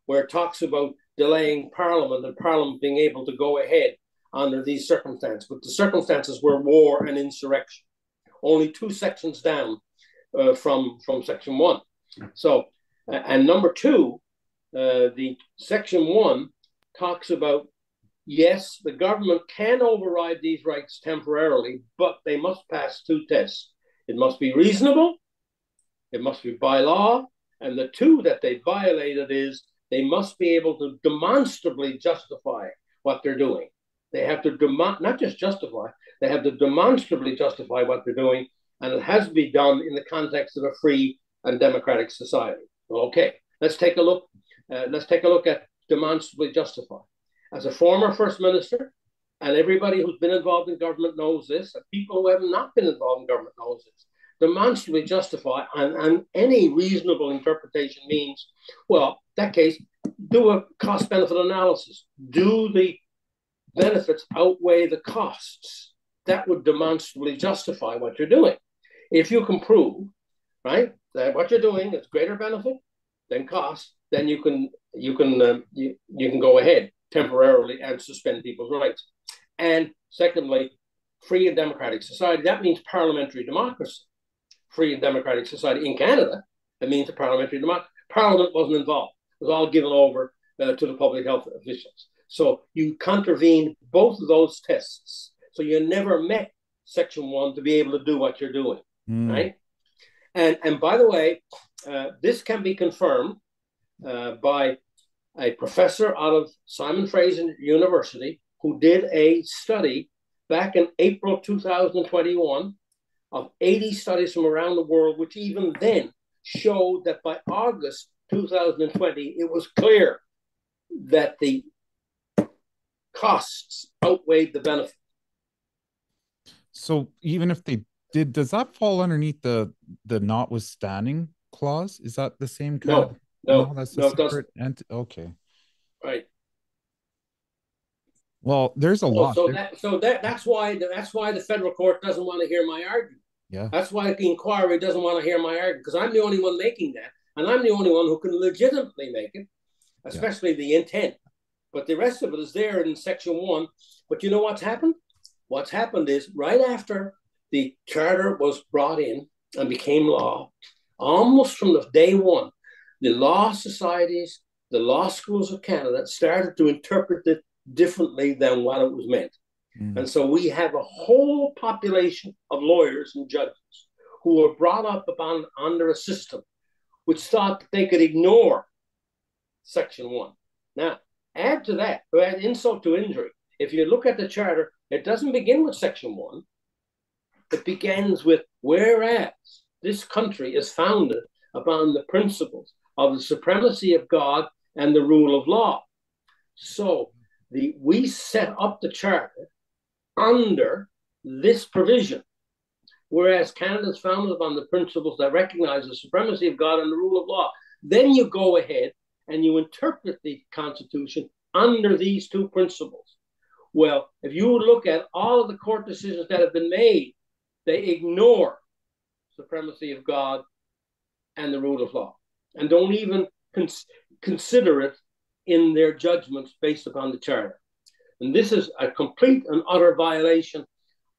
where it talks about delaying Parliament and Parliament being able to go ahead under these circumstances. But the circumstances were war and insurrection. Only 2 sections down from Section 1. So, and number 2, the Section 1 talks about, yes, the government can override these rights temporarily, but they must pass 2 tests. It must be reasonable, it must be by law, and the 2 that they violated is they must be able to demonstrably justify what they're doing. They have to not just justify, they have to demonstrably justify what they're doing, and it has to be done in the context of a free and democratic society. Okay, let's take a look. Let's take a look at demonstrably justify. As a former First Minister, and everybody who's been involved in government knows this, and people who have not been involved in government knows this, demonstrably justify, and any reasonable interpretation means, well, in that case, do a cost-benefit analysis. Do the benefits outweigh the costs? That would demonstrably justify what you're doing. If you can prove, right, that what you're doing is greater benefit than cost, then you can go ahead temporarily and suspend people's rights. And secondly, free and democratic society, that means parliamentary democracy. Free and democratic society in Canada, it means a parliamentary democracy. Parliament wasn't involved. It was all given over to the public health officials. So you contravene both of those tests. So you never met Section 1 to be able to do what you're doing, right? And by the way, this can be confirmed by a professor out of Simon Fraser University who did a study back in April 2021 of 80 studies from around the world, which even then showed that by August 2020, it was clear that the costs outweighed the benefit. So even if they did, does that fall underneath the notwithstanding clause? Is that the same kind of? No, that's a No, it doesn't. separate okay. Right. Well, there's a lot. That's why the federal court doesn't want to hear my argument. Yeah. That's why the inquiry doesn't want to hear my argument, because I'm the only one making that, and I'm the only one who can legitimately make it, especially the intent. But the rest of it is there in Section 1. But you know what's happened? What's happened is right after the charter was brought in and became law, almost from the day one, the law societies, the law schools of Canada started to interpret it differently than what it was meant. And so we have a whole population of lawyers and judges who were brought up under a system which thought that they could ignore Section 1. Now, add to that, add insult to injury. If you look at the charter, it doesn't begin with Section 1. It begins with, whereas this country is founded upon the principles of the supremacy of God and the rule of law. So we set up the charter under this provision, whereas Canada is founded upon the principles that recognize the supremacy of God and the rule of law. Then you go ahead and you interpret the Constitution under these two principles. Well, if you look at all of the court decisions that have been made, they ignore supremacy of God and the rule of law, and don't even consider it in their judgments based upon the charter. And this is a complete and utter violation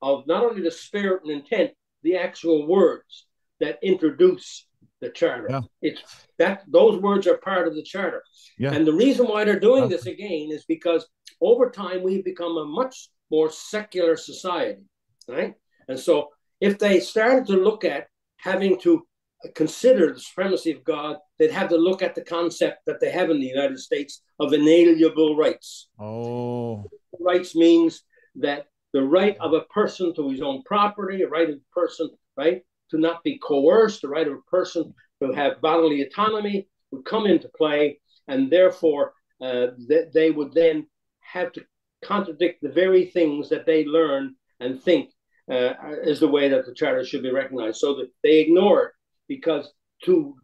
of not only the spirit and intent, the actual words that introduce the charter. Yeah. It's that those words are part of the charter. Yeah. And the reason why they're doing this again is because over time we've become a much more secular society, right? And so if they started to look at having to consider the supremacy of God, they'd have to look at the concept that they have in the United States of inalienable rights. Oh. Rights means that the right of a person to his own property, a right of a person, right, to not be coerced, the right of a person to have bodily autonomy would come into play, and therefore they would then have to contradict the very things that they learn and think is the way that the charter should be recognized. So that they ignore it, because to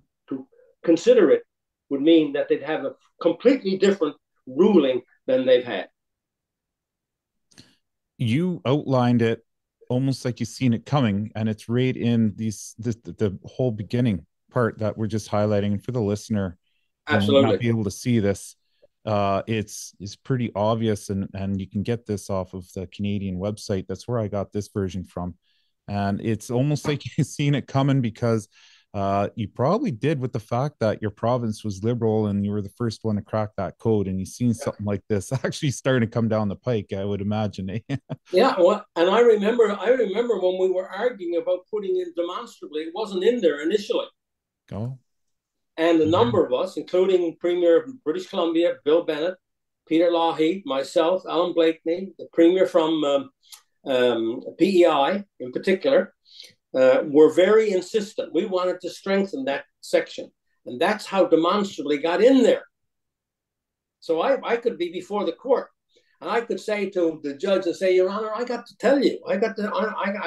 consider it would mean that they'd have a completely different ruling than they've had. You outlined it almost like you've seen it coming, and it's right in the whole beginning part that we're just highlighting for the listener. Absolutely. Not be able to see this. It's pretty obvious, and you can get this off of the Canadian website. That's where I got this version from, and it's almost like you've seen it coming, because you probably did, with the fact that your province was liberal and you were the first one to crack that code, and you've seen something like this actually starting to come down the pike, I would imagine. Yeah, well, and I remember when we were arguing about putting in demonstrably, it wasn't in there initially. Go. And a number of us, including Premier of British Columbia, Bill Bennett, Peter Lougheed, myself, Alan Blakeney, the Premier from PEI in particular, were very insistent. We wanted to strengthen that section. And that's how demonstrably got in there. So I could be before the court, and I could say to the judge and say, Your Honor, I got to tell you, I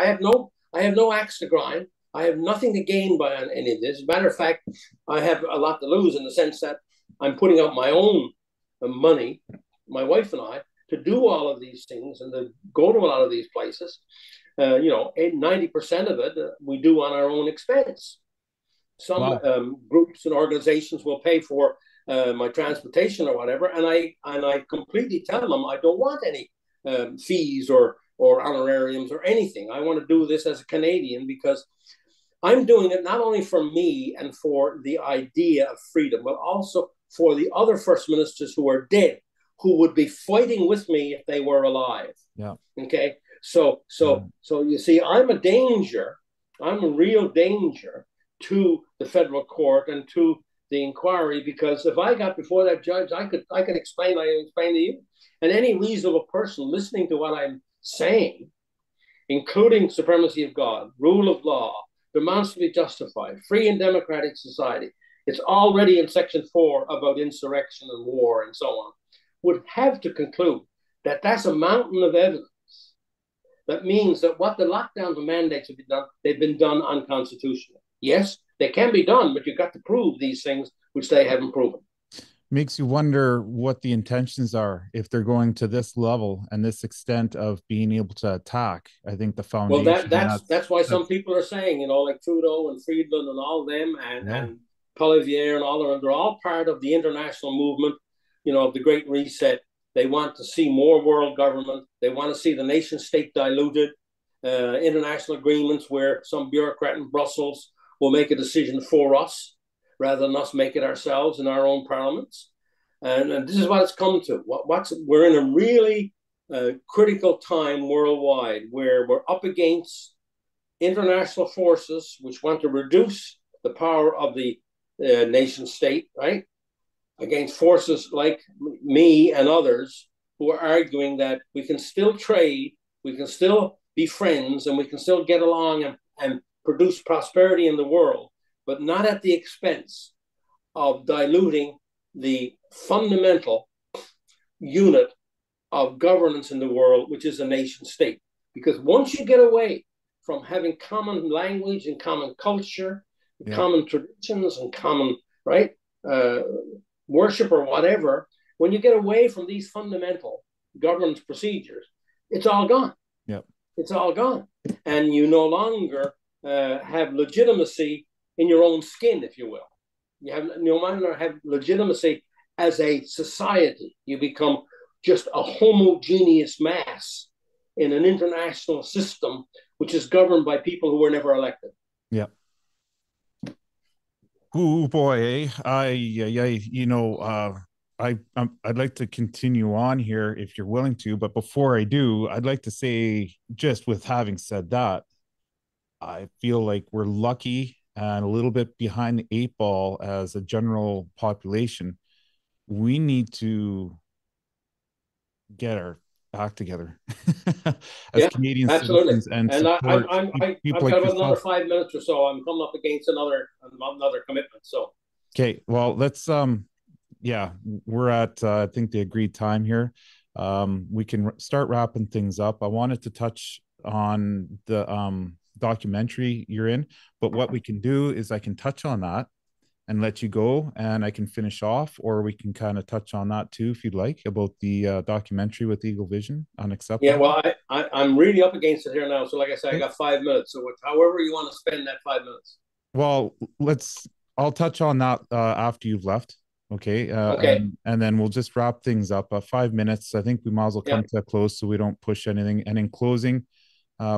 have no axe to grind. I have nothing to gain by any of this. As a matter of fact, I have a lot to lose, in the sense that I'm putting out my own money, my wife and I, to do all of these things and to go to a lot of these places. 90% of it we do on our own expense. Some groups and organizations will pay for my transportation or whatever, and I completely tell them I don't want any fees or honorariums or anything. I want to do this as a Canadian, because I'm doing it not only for me and for the idea of freedom, but also for the other first ministers who are dead, who would be fighting with me if they were alive. Yeah. Okay. So you see, I'm a danger. I'm a real danger to the federal court and to the inquiry, because if I got before that judge, I could explain. I explain to you, and any reasonable person listening to what I'm saying, including supremacy of God, rule of law, demonstrably justified, free and democratic society. It's already in Section 4 about insurrection and war and so on, would have to conclude that that's a mountain of evidence. That means that what the lockdowns and mandates have been done, they've been done unconstitutionally. Yes, they can be done, but you've got to prove these things, which they haven't proven. Makes you wonder what the intentions are if they're going to this level and this extent of being able to attack. I think the Well, foundation that's why some people are saying, like Trudeau and Friedland and all of them, and Poilievre and all of them, they're all part of the international movement, of the Great Reset. They want to see more world government. They want to see the nation state diluted, international agreements where some bureaucrat in Brussels will make a decision for us rather than us make it ourselves in our own parliaments. And this is what it's come to. We're in a really critical time worldwide where we're up against international forces which want to reduce the power of the nation state, right? Against forces like me and others who are arguing that we can still trade, we can still be friends, and we can still get along and produce prosperity in the world, but not at the expense of diluting the fundamental unit of governance in the world, which is a nation state. Because once you get away from having common language and common culture, common traditions and common, right, worship or whatever, when you get away from these fundamental governance procedures, it's all gone. Yep. It's all gone. And you no longer have legitimacy in your own skin, if you will. You have no longer have legitimacy as a society. You become just a homogeneous mass in an international system which is governed by people who were never elected. Yep. Oh boy, I'd like to continue on here if you're willing to, but before I do, I'd like to say, just with having said that, I feel like we're lucky and a little bit behind the eight ball as a general population. We need to get our act together as Canadian absolutely. citizens and I've people got like about another yourself. 5 minutes or so. I'm coming up against another commitment. So okay, well, let's we're at I think the agreed time here. We can start wrapping things up. I wanted to touch on the documentary you're in, but what we can do is I can touch on that and let you go, and I can finish off, or we can kind of touch on that too if you'd like, about the documentary with Eagle Vision, Unacceptable. Yeah, well, I'm really up against it here now. So like I said, I got 5 minutes. So however you want to spend that 5 minutes. Well, I'll touch on that after you've left. Okay. Okay. And then we'll just wrap things up. 5 minutes. I think we might as well come to a close so we don't push anything. And in closing,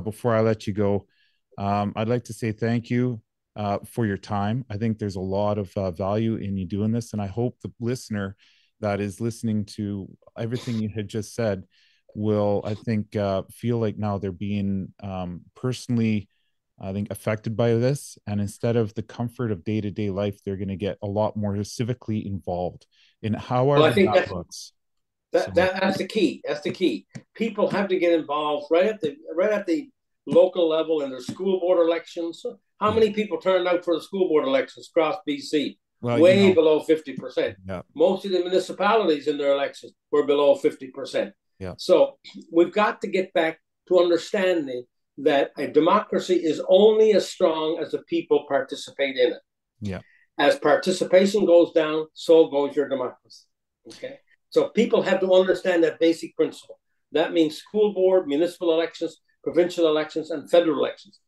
before I let you go, I'd like to say thank you for your time. I think there's a lot of value in you doing this. And I hope the listener that is listening to everything you had just said will, I think, feel like now they're being personally, I think, affected by this. And instead of the comfort of day-to-day life, they're going to get a lot more civically involved in however that looks. That's the key. That's the key. People have to get involved right at the local level in their school board elections. How many people turned out for the school board elections across BC? Well, way below 50%. Yeah. Most of the municipalities in their elections were below 50%. Yeah. So we've got to get back to understanding that a democracy is only as strong as the people participate in it. Yeah. As participation goes down, so goes your democracy. Okay. So people have to understand that basic principle. That means school board, municipal elections, provincial elections, and federal elections.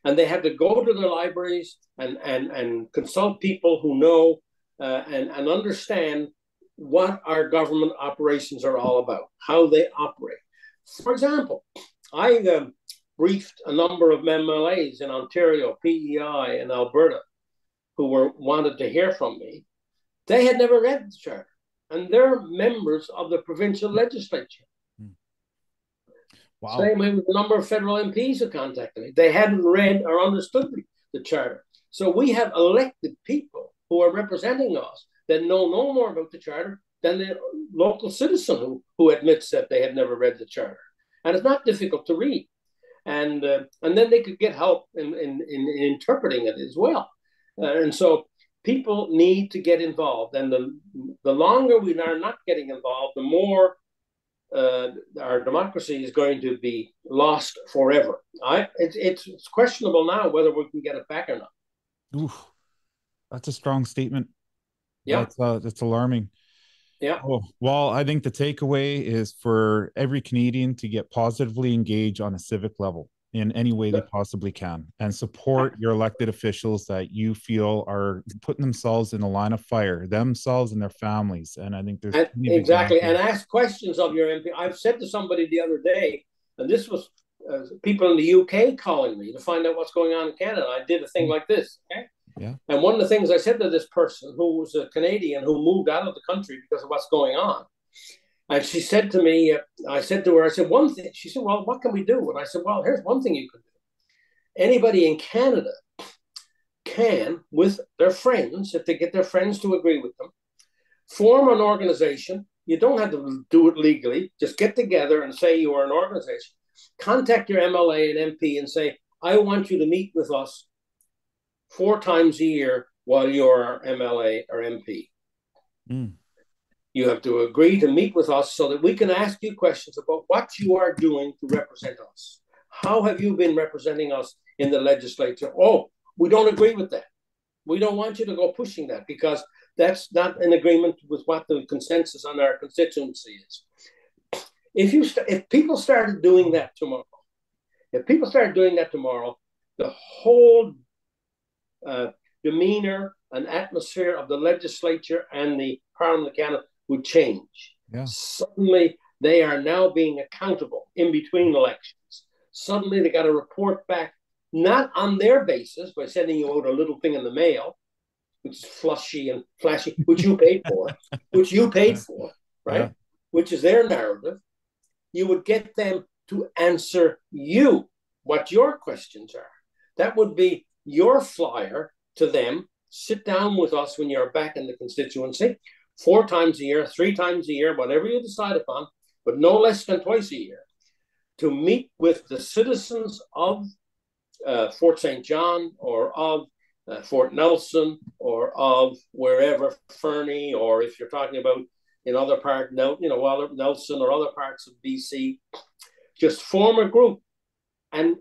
And they have to go to their libraries and consult people who know and understand what our government operations are all about, how they operate. For example, I briefed a number of MLAs in Ontario, PEI, and Alberta who wanted to hear from me. They had never read the charter, and they're members of the provincial legislature. Wow. Same way with a number of federal MPs who contacted me. They hadn't read or understood the charter. So we have elected people who are representing us that know no more about the charter than the local citizen who admits that they have never read the charter. And it's not difficult to read. And then they could get help in interpreting it as well. And so people need to get involved. And the longer we are not getting involved, the more our democracy is going to be lost forever. It's questionable now whether we can get it back or not. Oof, that's a strong statement. Yeah. That's alarming. Yeah. Oh, well, I think the takeaway is for every Canadian to get positively engaged on a civic level in any way they possibly can and support your elected officials that you feel are putting themselves in the line of fire, themselves and their families. And I think there's exactly. And ask questions of your MP. I've said to somebody the other day, and this was people in the UK calling me to find out what's going on in Canada. I did a thing like this. Okay. Yeah. And one of the things I said to this person who was a Canadian who moved out of the country because of what's going on, and she said to me, I said to her, I said, one thing. She said, well, what can we do? And I said, well, here's one thing you can do. Anybody in Canada can, with their friends, if they get their friends to agree with them, form an organization. You don't have to do it legally. Just get together and say you are an organization. Contact your MLA and MP and say, I want you to meet with us 4 times a year while you're MLA or MP. Mm. You have to agree to meet with us so that we can ask you questions about what you are doing to represent us. How have you been representing us in the legislature? Oh, we don't agree with that. We don't want you to go pushing that because that's not in agreement with what the consensus on our constituency is. If people started doing that tomorrow, the whole demeanor and atmosphere of the legislature and the Parliament of Canada would change. Yeah. Suddenly, they are now being accountable in between elections. Suddenly, they got to report back, not on their basis by sending you out a little thing in the mail, which is flashy, which you paid for, right? Yeah. Which is their narrative. You would get them to answer you what your questions are. That would be your flyer to them. Sit down with us when you're back in the constituency 4 times a year, 3 times a year, whatever you decide upon, but no less than twice a year, to meet with the citizens of Fort St. John or of Fort Nelson or of wherever, Fernie, or if you're talking about in other parts, Nelson or other parts of BC, just form a group and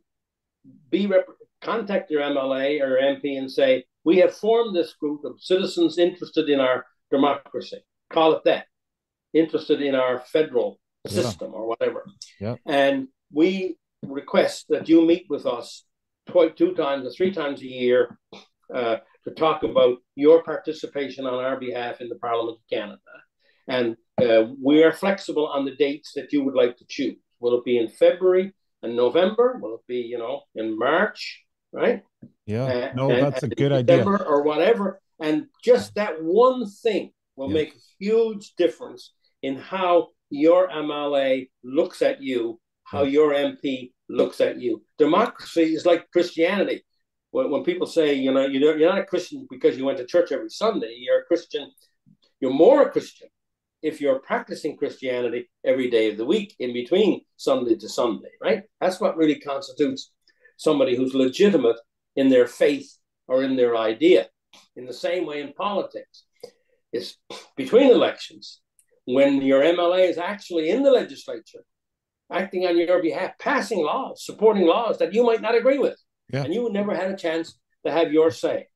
contact your MLA or MP and say, we have formed this group of citizens interested in our democracy. Call it that. Interested in our federal system or whatever. Yeah. And we request that you meet with us 2 times or 3 times a year to talk about your participation on our behalf in the Parliament of Canada. And we are flexible on the dates that you would like to choose. Will it be in February and November? Will it be, in March, right? Yeah, that's a good idea. Or whatever. And just that one thing will make a huge difference in how your MLA looks at you, how your MP looks at you. Democracy is like Christianity. When people say, you're not a Christian because you went to church every Sunday, you're a Christian, you're more a Christian if you're practicing Christianity every day of the week in between Sunday to Sunday, right? That's what really constitutes somebody who's legitimate in their faith or in their idea. In the same way in politics, it's between elections, when your MLA is actually in the legislature, acting on your behalf, passing laws, supporting laws that you might not agree with, and you would never had a chance to have your say.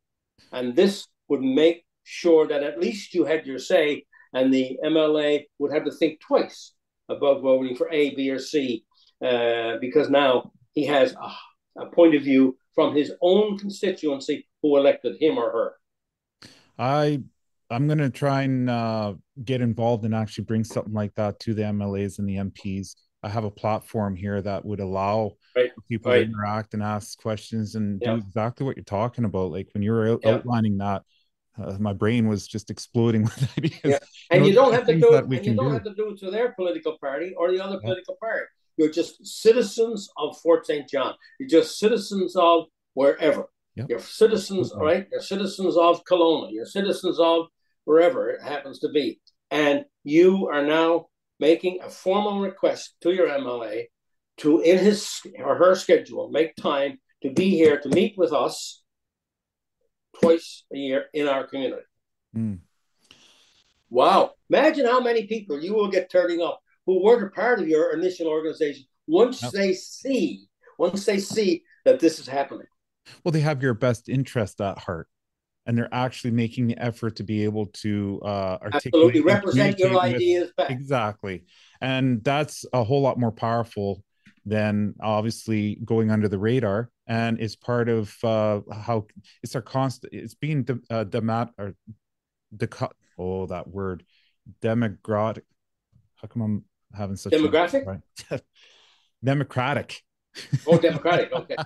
And this would make sure that at least you had your say, and the MLA would have to think twice about voting for A, B, or C, because now he has a point of view from his own constituency who elected him or her. I'm going to try and get involved and actually bring something like that to the MLAs and the MPs. I have a platform here that would allow people to interact and ask questions and do exactly what you're talking about. Like when you were outlining that, my brain was just exploding with ideas. Yeah. And you don't have to do it. And you don't have to do it to their political party or the other political party. You're just citizens of Fort St. John. You're just citizens of wherever. Yep. You're citizens, all right? You're citizens of Kelowna. You're citizens of wherever it happens to be. And you are now making a formal request to your MLA to, in his or her schedule, make time to be here to meet with us twice a year in our community. Mm. Wow. Imagine how many people you will get turning up who weren't a part of your initial organization once Yep. once they see that this is happening. Well, they have your best interest at heart, and they're actually making the effort to be able to Absolutely articulate and represent your communicate with. ideas back. Exactly. And that's a whole lot more powerful than obviously going under the radar. And it's part of how it's our constant, it's being or the, oh, that word, democratic. How come I'm having such a Demographic? right? Democratic. Oh, democratic. Okay.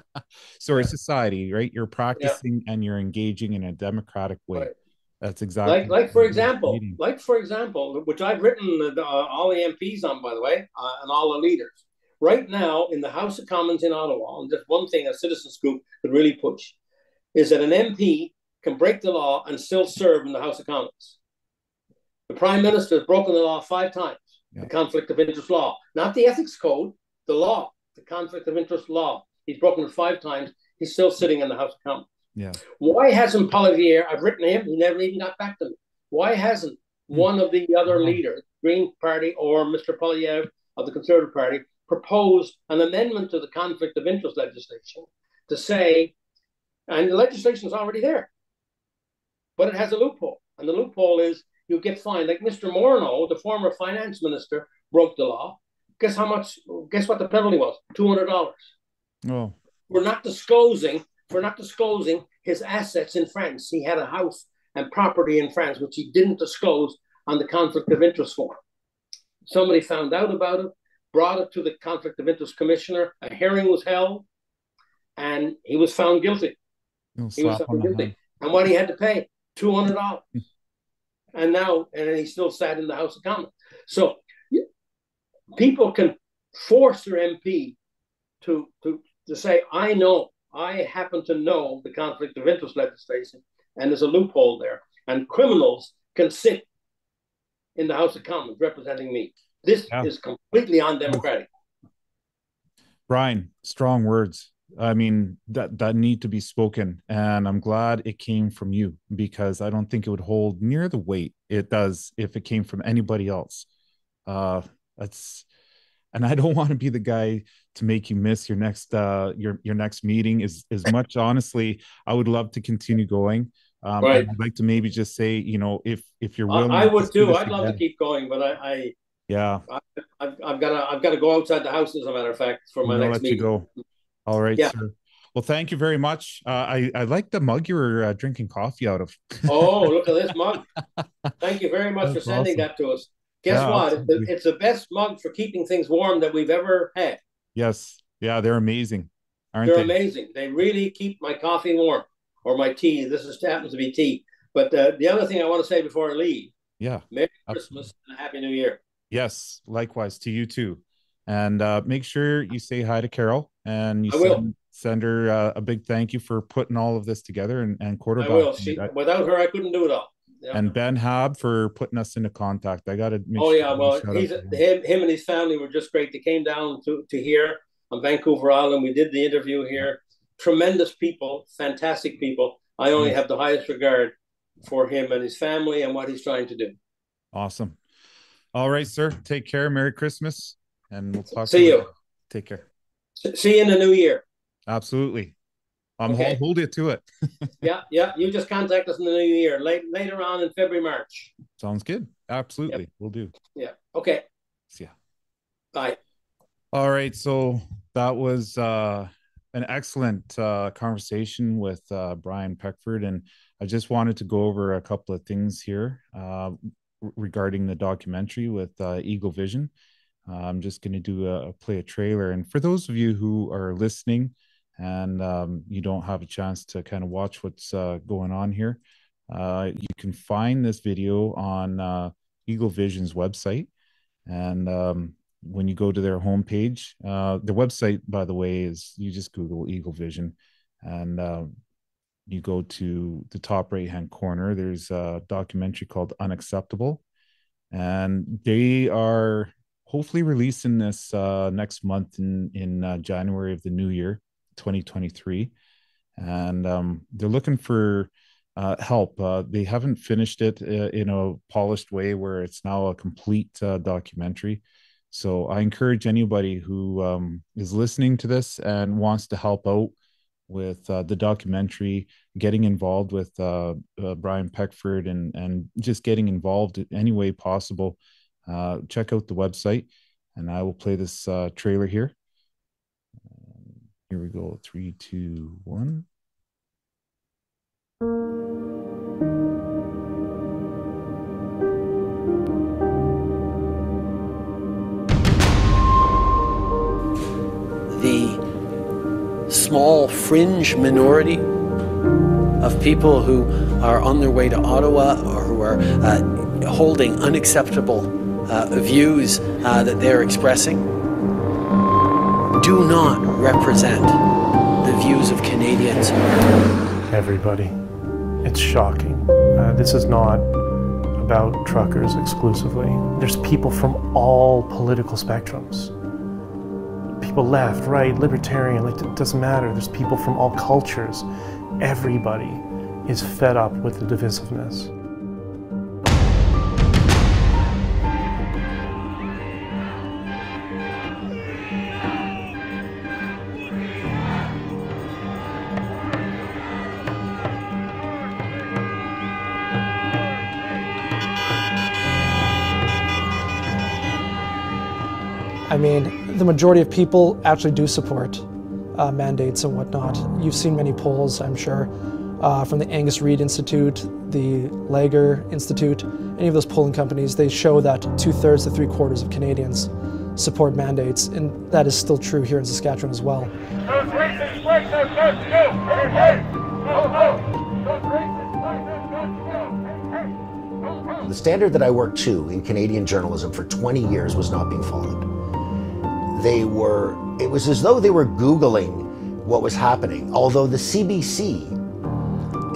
So our Yeah. society, right? You're Yeah. practicing and you're engaging in a democratic way. Right. That's exactly Like for example, which I've written all the MPs on, by the way, and all the leaders. Right now, in the House of Commons in Ottawa, and just one thing a citizens group could really push is that an MP can break the law and still serve in the House of Commons. The Prime Minister has broken the law 5 times. Yeah. The conflict of interest law, not the ethics code, the law, the conflict of interest law. He's broken it 5 times. He's still sitting in the House of Commons. Yeah. Why hasn't Poilievre, I've written him, he never even got back to me. Why hasn't one of the other leaders, Green Party or Mr. Poilievre of the Conservative Party, proposed an amendment to the conflict of interest legislation to say, and the legislation is already there, but it has a loophole. And the loophole is you get fined. Like Mr. Morneau, the former finance minister, broke the law. Guess how much? Guess what the penalty was? $200. Oh. For not disclosing his assets in France. He had a house and property in France, which he didn't disclose on the conflict of interest form. Somebody found out about it, brought it to the conflict of interest commissioner. A hearing was held, and he was found guilty. He was found guilty. And what he had to pay? $200. And he still sat in the House of Commons. So people can force their MP to say, I happen to know the conflict of interest legislation, and there's a loophole there. And criminals can sit in the House of Commons representing me. This is completely undemocratic. Brian, strong words. I mean, that need to be spoken. And I'm glad it came from you, because I don't think it would hold near the weight it does if it came from anybody else. And I don't want to be the guy to make you miss your next your next meeting. As much, honestly, I would love to continue going. Right. I'd like to maybe just say, if you're willing, I would too. I'd love to keep going, but yeah, I've got to go outside the house, as a matter of fact, for my next meeting. You go. All right, yeah. sir. Well, thank you very much. I like the mug you were drinking coffee out of. Oh, look at this mug. Thank you very much for sending that to us. Guess what? It's the best mug for keeping things warm that we've ever had. Yes. Yeah, they're amazing. They're amazing. They really keep my coffee warm, or my tea. This happens to be tea. But the other thing I want to say before I leave. Yeah. Merry Christmas and a Happy New Year. Yes, likewise to you too. And make sure you say hi to Carol, and send her a big thank you for putting all of this together and quarterback. I will. Without her, I couldn't do it all. Yeah. And Ben Hab for putting us into contact. I got to make sure. Yeah, well, him and his family were just great. They came down to here on Vancouver Island. We did the interview here. Tremendous people, fantastic people. I only have the highest regard for him and his family and what he's trying to do. Awesome. All right, sir. Take care. Merry Christmas. And we'll talk. See you. Take care. See you in the new year. Absolutely. I'll hold you to it. Yeah. You just contact us in the new year, later on in February, March. Sounds good. Absolutely. We'll do. Yeah. Okay. See ya. Bye. All right. So that was an excellent conversation with Brian Peckford. And I just wanted to go over a couple of things here regarding the documentary with Eagle Vision. I'm just going to do play a trailer. And for those of you who are listening and you don't have a chance to kind of watch what's going on here, you can find this video on Eagle Vision's website. And when you go to their homepage, the website, by the way, is you just Google Eagle Vision, and You go to the top right hand corner, there's a documentary called Unacceptable, and they are hopefully releasing this next month in January of the new year, 2023, and they're looking for help. They haven't finished it in a polished way where it's now a complete documentary. So I encourage anybody who is listening to this and wants to help out with the documentary, getting involved with Brian Peckford, and just getting involved in any way possible. Check out the website, and I will play this trailer here. Here we go. 3, 2, 1. The small fringe minority of people who are on their way to Ottawa or who are holding unacceptable views that they're expressing do not represent the views of Canadians. Everybody. It's shocking. This is not about truckers exclusively. There's people from all political spectrums. People left, right, libertarian, like it doesn't matter. There's people from all cultures. Everybody is fed up with the divisiveness. I mean, the majority of people actually do support mandates and whatnot. You've seen many polls, I'm sure, from the Angus Reid Institute, the Lager Institute, any of those polling companies. They show that 2/3 to 3/4 of Canadians support mandates, and that is still true here in Saskatchewan as well. The standard that I worked to in Canadian journalism for 20 years was not being followed. It was as though they were Googling what was happening. Although the CBC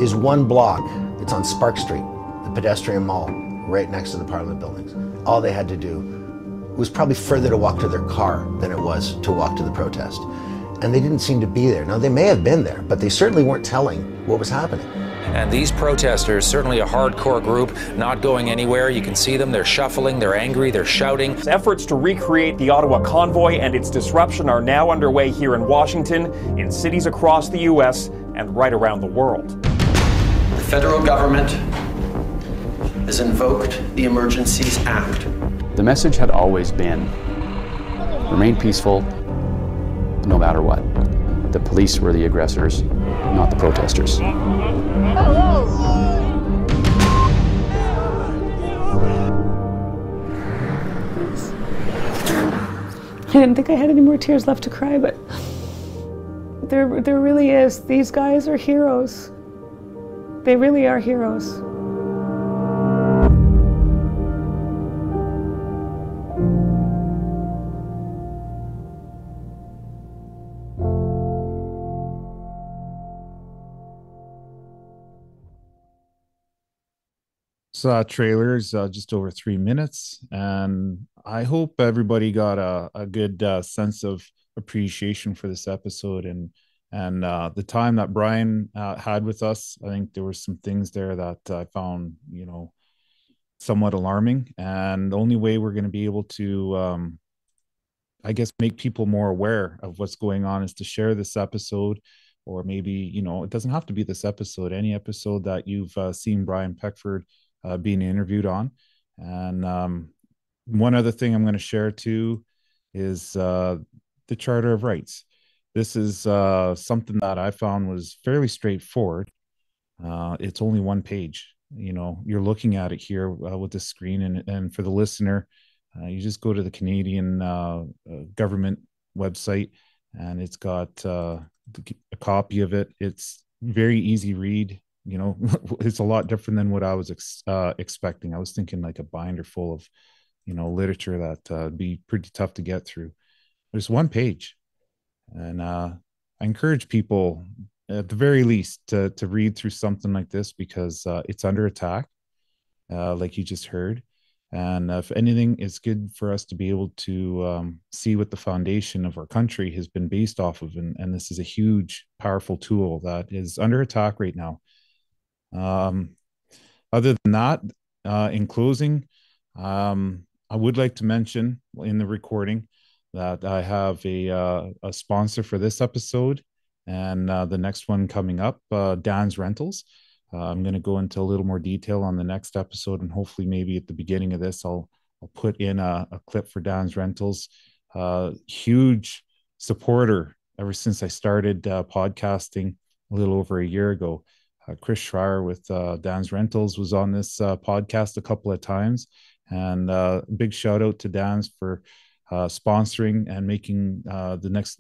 is one block, it's on Spark Street, the pedestrian mall, right next to the Parliament buildings. All they had to do was probably further to walk to their car than it was to walk to the protest. And they didn't seem to be there. Now, they may have been there, but they certainly weren't telling what was happening. And these protesters, certainly a hardcore group, not going anywhere. You can see them, they're shuffling, they're angry, they're shouting. Efforts to recreate the Ottawa convoy and its disruption are now underway here in Washington, in cities across the U.S. and right around the world. The federal government has invoked the Emergencies Act. The message had always been, remain peaceful, no matter what. The police were the aggressors, not the protesters. I didn't think I had any more tears left to cry, but there really is. These guys are heroes. They really are heroes. So that trailer is just over 3 minutes, and I hope everybody got a good sense of appreciation for this episode and the time that Brian had with us. I think there were some things there that I found, somewhat alarming, and the only way we're going to be able to, I guess, make people more aware of what's going on is to share this episode. Or maybe, it doesn't have to be this episode, any episode that you've seen Brian Peckford being interviewed on. And one other thing I'm going to share too is the Charter of Rights. This is something that I found was fairly straightforward. It's only one page. You're looking at it here with the screen, and for the listener, you just go to the Canadian government website, and it's got a copy of it. It's very easy read. It's a lot different than what I was expecting. I was thinking like a binder full of, literature that be pretty tough to get through. There's one page, and I encourage people, at the very least, to read through something like this, because it's under attack, like you just heard. And if anything, it's good for us to be able to see what the foundation of our country has been based off of. And this is a huge, powerful tool that is under attack right now. Other than that, in closing, I would like to mention in the recording that I have a sponsor for this episode and the next one coming up, Dan's Rentals. I'm going to go into a little more detail on the next episode, and hopefully maybe at the beginning of this, I'll put in a clip for Dan's Rentals. Huge supporter ever since I started podcasting a little over a year ago. Chris Schreier with Dan's Rentals was on this podcast a couple of times, and big shout out to Dan's for sponsoring and making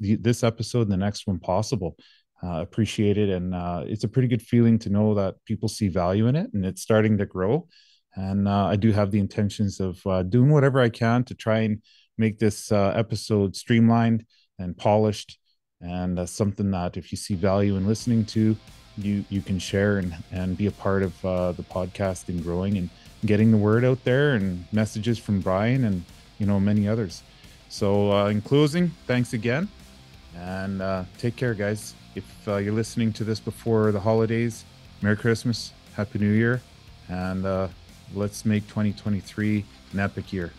this episode and the next one possible. Appreciate it, and it's a pretty good feeling to know that people see value in it, and it's starting to grow. And I do have the intentions of doing whatever I can to try and make this episode streamlined and polished, and something that if you see value in listening to, you can share and be a part of the podcast and growing and getting the word out there, and messages from Brian and many others. So in closing, thanks again, and take care, guys. If you're listening to this before the holidays, Merry Christmas, Happy New Year, and let's make 2023 an epic year.